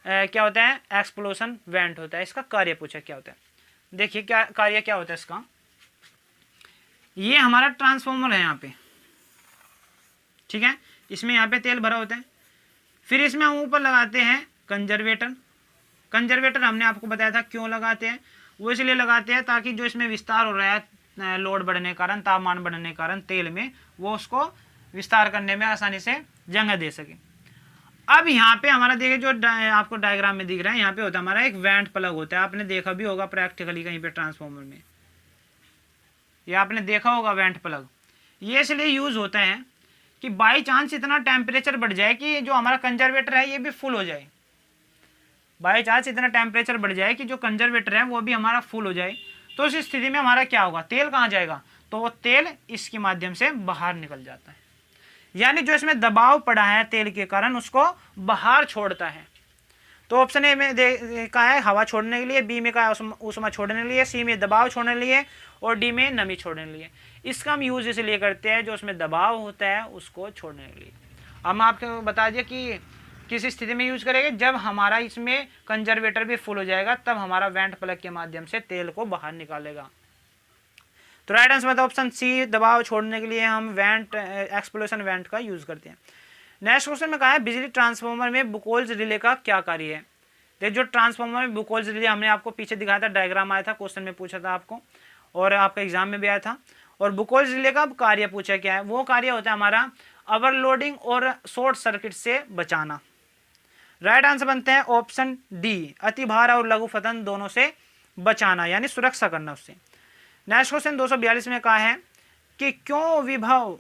[SPEAKER 1] क्या होता है, एक्सप्लोजन वेंट होता है। इसका कार्य पूछा क्या होता है, देखिए क्या कार्य क्या होता है इसका। ये हमारा ट्रांसफार्मर है यहाँ पे, ठीक है, इसमें यहाँ पे तेल भरा होता है। फिर इसमें हम ऊपर लगाते हैं कंजर्वेटर। कंजर्वेटर हमने आपको बताया था क्यों लगाते हैं, वो इसलिए लगाते हैं ताकि जो इसमें विस्तार हो रहा है लोड बढ़ने के कारण, तापमान बढ़ने के कारण तेल में, वो उसको विस्तार करने में आसानी से जगह दे सके। अब यहाँ पे हमारा देखिए जो आपको डायग्राम में दिख रहा है, यहाँ पे होता है हमारा एक वेंट प्लग होता है। आपने देखा भी होगा प्रैक्टिकली कहीं पे ट्रांसफार्मर में, ये आपने देखा होगा वेंट प्लग। ये इसलिए यूज होता है कि बाई चांस इतना टेम्परेचर बढ़ जाए कि जो हमारा कंजर्वेटर है ये भी फुल हो जाए। बाई चांस इतना टेम्परेचर बढ़ जाए कि जो कंजर्वेटर है वो भी हमारा फुल हो जाए, तो उस स्थिति में हमारा क्या होगा, तेल कहाँ जाएगा, तो वो तेल इसके माध्यम से बाहर निकल जाता है। यानी जो इसमें दबाव पड़ा है तेल के कारण उसको बाहर छोड़ता है। तो ऑप्शन ए में कहा है हवा छोड़ने के लिए, बी में कहा है ऊष्मा छोड़ने के लिए, सी में दबाव छोड़ने के लिए, और डी में नमी छोड़ने के लिए। इसका हम यूज इसलिए करते हैं जो उसमें दबाव होता है उसको छोड़ने के लिए। हम आपको बता दिए कि किस स्थिति में यूज करेंगे, जब हमारा इसमें कंजर्वेटर भी फुल हो जाएगा, तब हमारा वेंट प्लग के माध्यम से तेल को बाहर निकालेगा। तो राइट आंसर मतलब ऑप्शन सी, दबाव छोड़ने के लिए हम वेंट एक्सप्लोजन वेंट का यूज करते हैं। नेक्स्ट क्वेश्चन में कहा है बिजली ट्रांसफार्मर में बुकोल्स रिले का क्या कार्य है। देखिए जो ट्रांसफार्मर में बुकोल्स रिले हमने आपको पीछे दिखाया था, डायग्राम आया था, क्वेश्चन में पूछा था आपको और आपका एग्जाम में भी आया था। और बुकोल्स रिले का कार्य पूछा क्या है, वो कार्य होता है हमारा ओवरलोडिंग और शॉर्ट सर्किट से बचाना। राइट आंसर बनते हैं ऑप्शन डी, अतिभार और लघु फतन दोनों से बचाना, यानी सुरक्षा करना उससे। नेक्स्ट क्वेश्चन 242 में कहा है कि क्यों विभव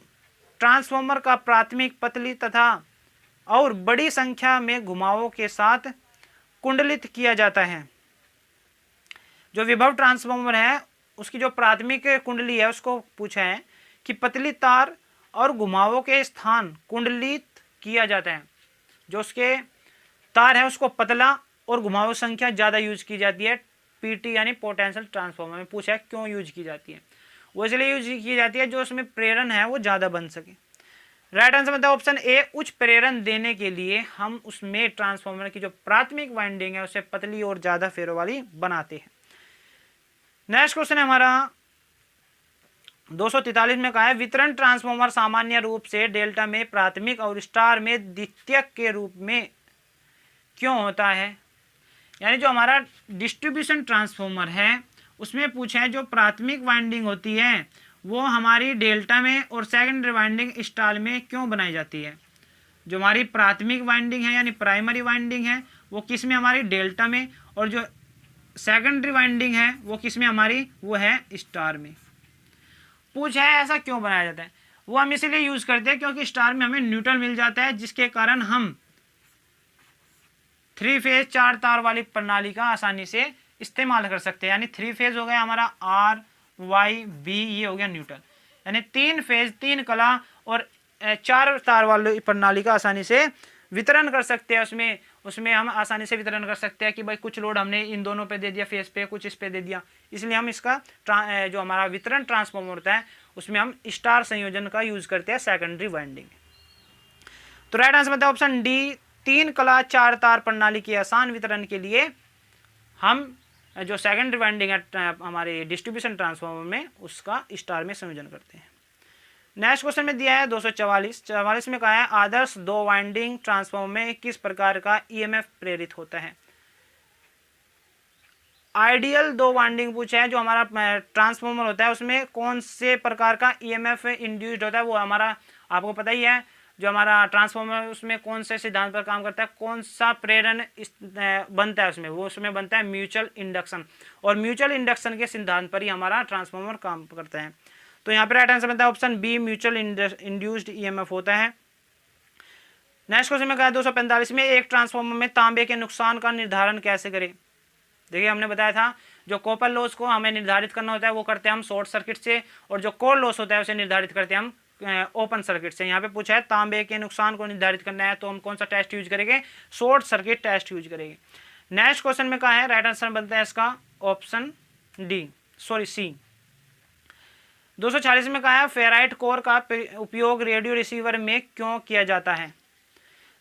[SPEAKER 1] ट्रांसफार्मर का प्राथमिक पतली तथा और बड़ी संख्या में घुमावों के साथ कुंडलित किया जाता है। जो विभव ट्रांसफार्मर है उसकी जो प्राथमिक कुंडली है उसको पूछा है कि पतली तार और घुमावों के स्थान कुंडलित किया जाता है। जो उसके तार है उसको पतला और घुमावों संख्या ज़्यादा यूज की जाती है। पीटी यानी पोटेंशियल ट्रांसफार्मर में पूछा है क्यों यूज की जाती है, वो इसलिए यूज की जाती है जो उसमें प्रेरण है वो ज़्यादा बन सके। राइट आंसर बनता है ऑप्शन ए, उच्च प्रेरण देने के लिए हम उसमें ट्रांसफार्मर की जो प्राथमिक वाइंडिंग है उसे पतली और ज्यादा फेरों वाली बनाते हैं। नेक्स्ट क्वेश्चन है हमारा 243 में कहा है वितरण ट्रांसफार्मर सामान्य रूप से डेल्टा में प्राथमिक और स्टार में द्वितीयक के रूप में क्यों होता है। यानी जो हमारा डिस्ट्रीब्यूशन ट्रांसफार्मर है उसमें पूछा है जो प्राथमिक वाइंडिंग होती है वो हमारी डेल्टा में और सेकेंडरी वाइंडिंग स्टार में क्यों बनाई जाती है। जो हमारी प्राथमिक वाइंडिंग है यानी प्राइमरी वाइंडिंग है वो किस में हमारी डेल्टा में, और जो सेकेंडरी वाइंडिंग है वो किस में हमारी, वो है स्टार में। पूछा है ऐसा क्यों बनाया जाता है, वो हम इसीलिए यूज करते हैं क्योंकि स्टार में हमें न्यूट्रल मिल जाता है जिसके कारण हम 3 फेज 4 तार वाली प्रणाली का आसानी से इस्तेमाल कर सकते हैं। यानी 3 फेज हो गया हमारा आर वाई बी, ये हो गया न्यूट्रल, यानी 3 फेज 3 कला और 4 तार वाली प्रणाली का आसानी से वितरण कर सकते हैं। उसमें हम आसानी से वितरण कर सकते हैं कि भाई कुछ लोड हमने इन दोनों पे दे दिया फेस पे, कुछ इस पे दे दिया, इसलिए हम इसका जो हमारा वितरण ट्रांसफार्मर होता है उसमें हम स्टार संयोजन का यूज करते हैं सेकेंडरी वाइंडिंग। तो राइट आंसर बनता है ऑप्शन डी, 3 कला 4 तार प्रणाली के आसान वितरण के लिए हम जो सेकेंडरी वाइंडिंग है हमारे डिस्ट्रीब्यूशन ट्रांसफार्मर में उसका स्टार में संयोजन करते हैं। नेक्स्ट क्वेश्चन में दिया है 244 में कहा है आदर्श 2 वाइंडिंग ट्रांसफार्मर में किस प्रकार का ईएमएफ प्रेरित होता है। आइडियल 2 वाइंडिंग पूछा है जो हमारा ट्रांसफार्मर होता है उसमें कौन से प्रकार का ईएमएफ इंड्यूस्ड होता है, वो हमारा आपको पता ही है। जो हमारा ट्रांसफार्मर उसमें कौन से सिद्धांत पर काम करता है, कौन सा प्रेरण बनता है उसमें, वो उसमें बनता है म्यूचुअल इंडक्शन, और म्यूचुअल इंडक्शन के सिद्धांत पर ही हमारा ट्रांसफार्मर काम करता है। तो यहाँ पे राइट आंसर बनता है option B, mutual induced EMF होता है। नेक्स्ट क्वेश्चन में कहा है 245 में एक ट्रांसफार्मर में तांबे के नुकसान का निर्धारण कैसे करें। देखिए हमने बताया था जो कॉपर लॉस को हमें निर्धारित करना होता है वो करते हैं हम शॉर्ट सर्किट से, और जो कोर लॉस होता है उसे निर्धारित करते हैं हम ओपन सर्किट से। यहाँ पे पूछा है तांबे के नुकसान को निर्धारित करना है तो हम कौन सा टेस्ट यूज करेंगे, शॉर्ट सर्किट टेस्ट यूज करेंगे। नेक्स्ट क्वेश्चन में कहा है राइट आंसर बनता है इसका ऑप्शन सी। 246 में कहा है फेराइट कोर का उपयोग रेडियो रिसीवर में क्यों किया जाता है।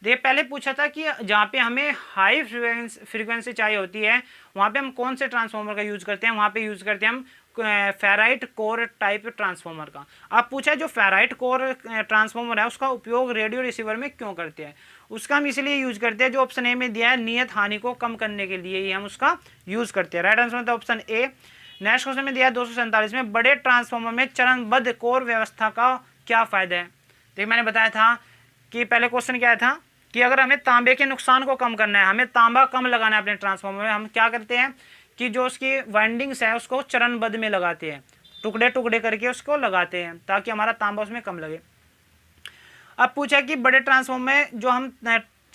[SPEAKER 1] देखिए पहले पूछा था कि जहाँ पे हमें हाई फ्रीक्वेंसी चाहिए होती है वहाँ पे हम कौन से ट्रांसफार्मर का यूज करते हैं, वहाँ पे यूज करते हैं हम फेराइट कोर टाइप ट्रांसफार्मर का। अब पूछा है जो फेराइट कोर ट्रांसफार्मर है उसका उपयोग रेडियो रिसीवर में क्यों करते हैं, उसका हम इसलिए यूज करते हैं जो ऑप्शन ए में दिया है नियत हानि को कम करने के लिए ही हम उसका यूज करते हैं। राइट आंसर होता है ऑप्शन ए। नेक्स्ट क्वेश्चन में दिया है 247 में बड़े ट्रांसफार्मर में चरणबद्ध कोर व्यवस्था का क्या फायदा है। देखिए मैंने बताया था कि पहले क्वेश्चन क्या था कि अगर हमें तांबे के नुकसान को कम करना है, हमें तांबा कम लगाना है अपने ट्रांसफार्मर में, हम क्या करते हैं कि जो उसकी वाइंडिंग्स है उसको चरणबद्ध में लगाते हैं, टुकड़े टुकड़े करके उसको लगाते हैं ताकि हमारा तांबा उसमें कम लगे। अब पूछा कि बड़े ट्रांसफार्मर में जो हम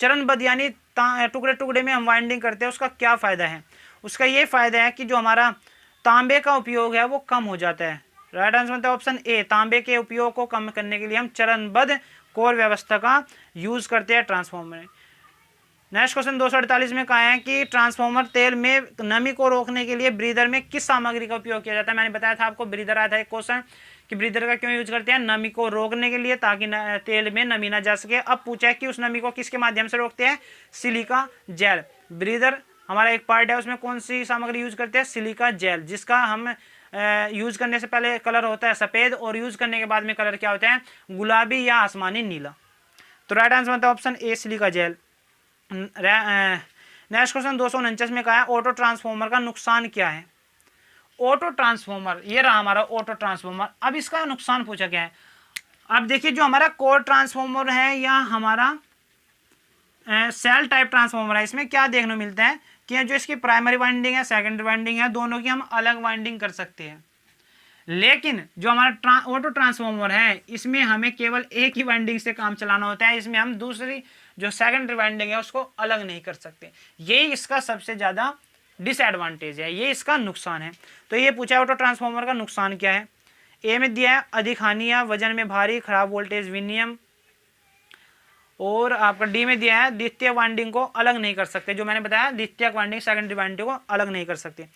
[SPEAKER 1] चरणबद्ध यानी टुकड़े टुकड़े में हम वाइंडिंग करते हैं उसका क्या फ़ायदा है। उसका ये फ़ायदा है कि जो हमारा तांबे का उपयोग है वो कम हो जाता है। राइट आंसर बनता है ऑप्शन ए, तांबे के उपयोग को कम करने के लिए हम चरणबद्ध कोर व्यवस्था का यूज करते हैं ट्रांसफार्मर में। नेक्स्ट क्वेश्चन 248 में कहा है कि ट्रांसफार्मर तेल में नमी को रोकने के लिए ब्रीदर में किस सामग्री का उपयोग किया जाता है। मैंने बताया था आपको ब्रीदर आया था एक क्वेश्चन कि ब्रीदर का क्यों यूज करते हैं, नमी को रोकने के लिए ताकि तेल में नमी ना जा सके। अब पूछा है कि उस नमी को किसके माध्यम से रोकते हैं, सिलिका जेल। ब्रीदर हमारा एक पार्ट है उसमें कौन सी सामग्री यूज करते हैं, सिलिका जेल, जिसका हम यूज करने से पहले कलर होता है सफ़ेद और यूज करने के बाद में कलर क्या होता है, गुलाबी या आसमानी नीला। तो राइट आंसर बनता है option A, silica gel. Next question 249 में कहा है ऑटो ट्रांसफार्मर का नुकसान क्या है। ऑटो ट्रांसफार्मर ये रहा हमारा ऑटो ट्रांसफार्मर। अब इसका नुकसान पूछा क्या है। अब देखिए जो हमारा कोर ट्रांसफार्मर है या हमारा सेल टाइप ट्रांसफार्मर है, इसमें क्या देखने को मिलता है कि जो इसकी प्राइमरी वाइंडिंग है सेकेंडरी वाइंडिंग है दोनों की हम अलग वाइंडिंग कर सकते हैं। लेकिन जो हमारा ऑटो ट्रांसफार्मर है इसमें हमें केवल एक ही वाइंडिंग से काम चलाना होता है, इसमें हम दूसरी जो सेकेंडरी वाइंडिंग है उसको अलग नहीं कर सकते। यही इसका सबसे ज़्यादा डिसएडवांटेज है, ये इसका नुकसान है। तो ये पूछा है ऑटो ट्रांसफार्मर का नुकसान क्या है। ए में दिया है अधिक हानि या वजन में भारी, खराब वोल्टेज विनियम, और आपका डी में दिया है द्वितीय वाइंडिंग को अलग नहीं कर सकते। जो मैंने बताया द्वितीय वाइंडिंग सेकेंडरी वाइंडिंग को अलग नहीं कर सकते।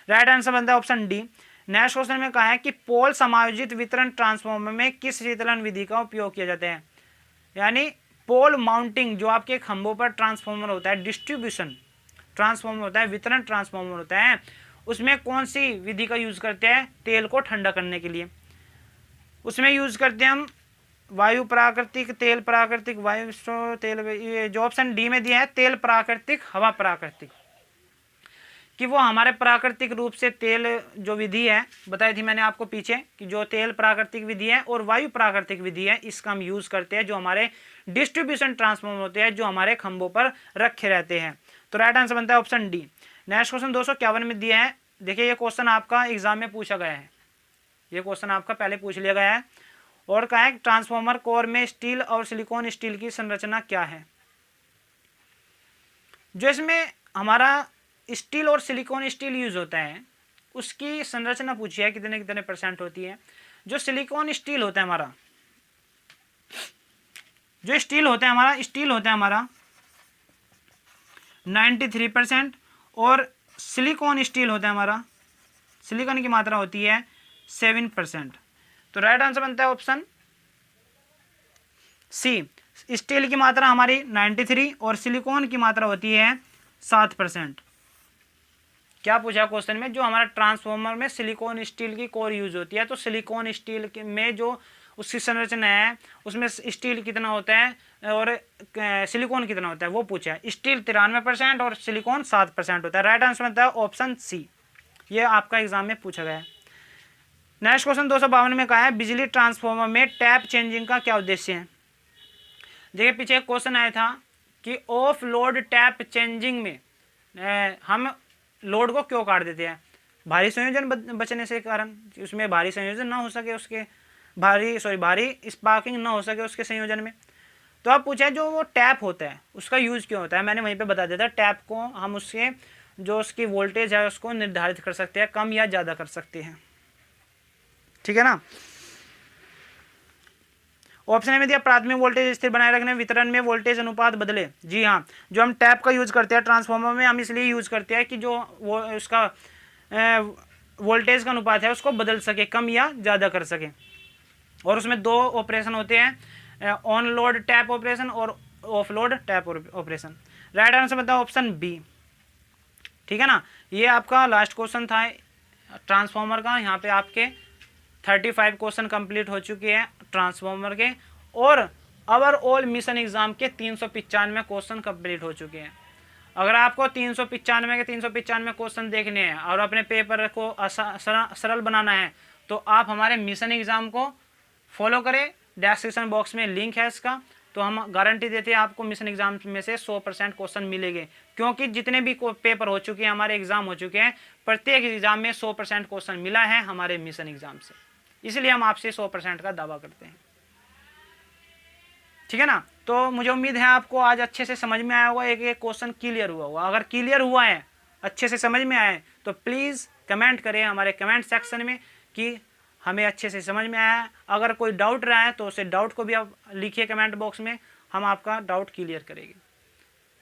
[SPEAKER 1] राइट आंसर बनता है ऑप्शन डी। नेक्स्ट क्वेश्चन में कहा है कि पोल समायोजित वितरण ट्रांसफार्मर में किस शीतलन विधि का उपयोग किया जाता है। यानी पोल माउंटिंग, जो आपके खंभों पर ट्रांसफार्मर होता है, डिस्ट्रीब्यूशन ट्रांसफार्मर होता है, वितरण ट्रांसफार्मर होता है, उसमें कौन सी विधि का यूज करते हैं? तेल को ठंडा करने के लिए उसमें यूज करते हैं हम वायु प्राकृतिक, तेल प्राकृतिक, वायु तेल, ये जो ऑप्शन डी में दिया है तेल प्राकृतिक, हवा प्राकृतिक, कि वो हमारे प्राकृतिक रूप से तेल जो विधि है बताई थी मैंने आपको पीछे, कि जो तेल प्राकृतिक विधि है और वायु प्राकृतिक विधि है, इसका हम यूज करते हैं जो हमारे डिस्ट्रीब्यूशन ट्रांसफार्मर होते हैं, जो हमारे खंभों पर रखे रहते हैं। तो राइट आंसर बनता है ऑप्शन डी। नेक्स्ट क्वेश्चन 251 में दिया है, देखिए ये क्वेश्चन आपका एग्जाम में पूछा गया है, ये क्वेश्चन आपका पहले पूछ लिया गया है, और कहा है ट्रांसफार्मर कोर में स्टील और सिलिकॉन स्टील की संरचना क्या है। जो इसमें हमारा स्टील और सिलिकॉन स्टील यूज होता है उसकी संरचना पूछी है कितने कितने परसेंट होती है। जो सिलिकॉन स्टील होता है हमारा, जो स्टील होता है हमारा, स्टील होता है हमारा 93%, और सिलिकॉन स्टील होता है हमारा, सिलिकॉन की मात्रा होती है 7%। तो राइट आंसर बनता है ऑप्शन सी। स्टील की मात्रा हमारी 93 और सिलिकॉन की मात्रा होती है 7%। क्या पूछा क्वेश्चन में? जो हमारा ट्रांसफार्मर में सिलिकॉन स्टील की कोर यूज होती है, तो सिलिकॉन स्टील में जो उसकी संरचना है उसमें स्टील कितना होता है और सिलिकॉन कितना होता है वो पूछा है। स्टील 93% और सिलिकॉन 7% होता है। राइट आंसर बनता है ऑप्शन सी, ये आपका एग्जाम में पूछा गया है। नेक्स्ट क्वेश्चन 252 में कहा है बिजली ट्रांसफार्मर में टैप चेंजिंग का क्या उद्देश्य है। देखिए पीछे एक क्वेश्चन आया था कि ऑफ लोड टैप चेंजिंग में हम लोड को क्यों काट देते हैं? भारी संयोजन बचने से कारण, उसमें भारी संयोजन ना हो सके, उसके भारी स्पार्किंग ना हो सके उसके संयोजन में। तो आप पूछा जो वो टैप होता है उसका यूज क्यों होता है, मैंने वहीं पे बता दिया था। टैप को हम उसके जो उसकी वोल्टेज है उसको निर्धारित कर सकते हैं, कम या ज़्यादा कर सकते हैं, ठीक है ना। ऑप्शन में दिया प्राथमिक वोल्टेज स्थिर बनाए रखने, वितरण में वोल्टेज अनुपात बदले। जी हाँ, जो हम टैप का यूज करते हैं ट्रांसफार्मर में, हम इसलिए यूज करते हैं कि जो वो उसका वोल्टेज का अनुपात है उसको बदल सके, कम या ज़्यादा कर सके। और उसमें दो ऑपरेशन होते हैं, ऑन लोड टैप ऑपरेशन और of load tap operation. Right answer बताओ ऑप्शन बी, ठीक है ना। ये आपका लास्ट क्वेश्चन था ट्रांसफार्मर का। यहाँ पे आपके 35 क्वेश्चन कंप्लीट हो चुके हैं ट्रांसफार्मर के, और ओवरऑल मिशन एग्जाम के 395 क्वेश्चन कंप्लीट हो चुके हैं। अगर आपको 395 के 395 क्वेश्चन देखने हैं और अपने पेपर को सरल बनाना है, तो आप हमारे मिशन एग्जाम को फॉलो करें। डिस्क्रिप्शन बॉक्स में लिंक है इसका। तो हम गारंटी देते हैं आपको मिशन एग्जाम में से 100% क्वेश्चन मिलेंगे, क्योंकि जितने भी पेपर हो चुके हैं, हमारे एग्जाम हो चुके हैं, प्रत्येक एग्जाम में 100% क्वेश्चन मिला है हमारे मिशन एग्जाम से, इसलिए हम आपसे 100% का दावा करते हैं, ठीक है ना। तो मुझे उम्मीद है आपको आज अच्छे से समझ में आया होगा, एक एक क्वेश्चन क्लियर हुआ होगा। अगर क्लियर हुआ है, अच्छे से समझ में आए, तो प्लीज़ कमेंट करें हमारे कमेंट सेक्शन में कि हमें अच्छे से समझ में आया। अगर कोई डाउट रहा है तो उसे डाउट को भी आप लिखिए कमेंट बॉक्स में, हम आपका डाउट क्लियर करेंगे।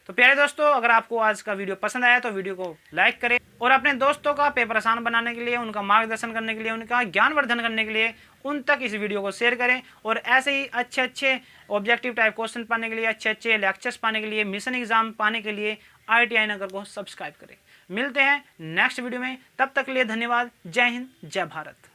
[SPEAKER 1] तो प्यारे दोस्तों, अगर आपको आज का वीडियो पसंद आया तो वीडियो को लाइक करें, और अपने दोस्तों का पेपर आसान बनाने के लिए, उनका मार्गदर्शन करने के लिए, उनका ज्ञानवर्धन करने के लिए उन तक इस वीडियो को शेयर करें। और ऐसे ही अच्छे अच्छे ऑब्जेक्टिव टाइप क्वेश्चन पाने के लिए, अच्छे अच्छे लेक्चर्स पाने के लिए, मिशन एग्जाम पाने के लिए IITI नगर को सब्सक्राइब करें। मिलते हैं नेक्स्ट वीडियो में, तब तक के लिए धन्यवाद। जय हिंद, जय भारत।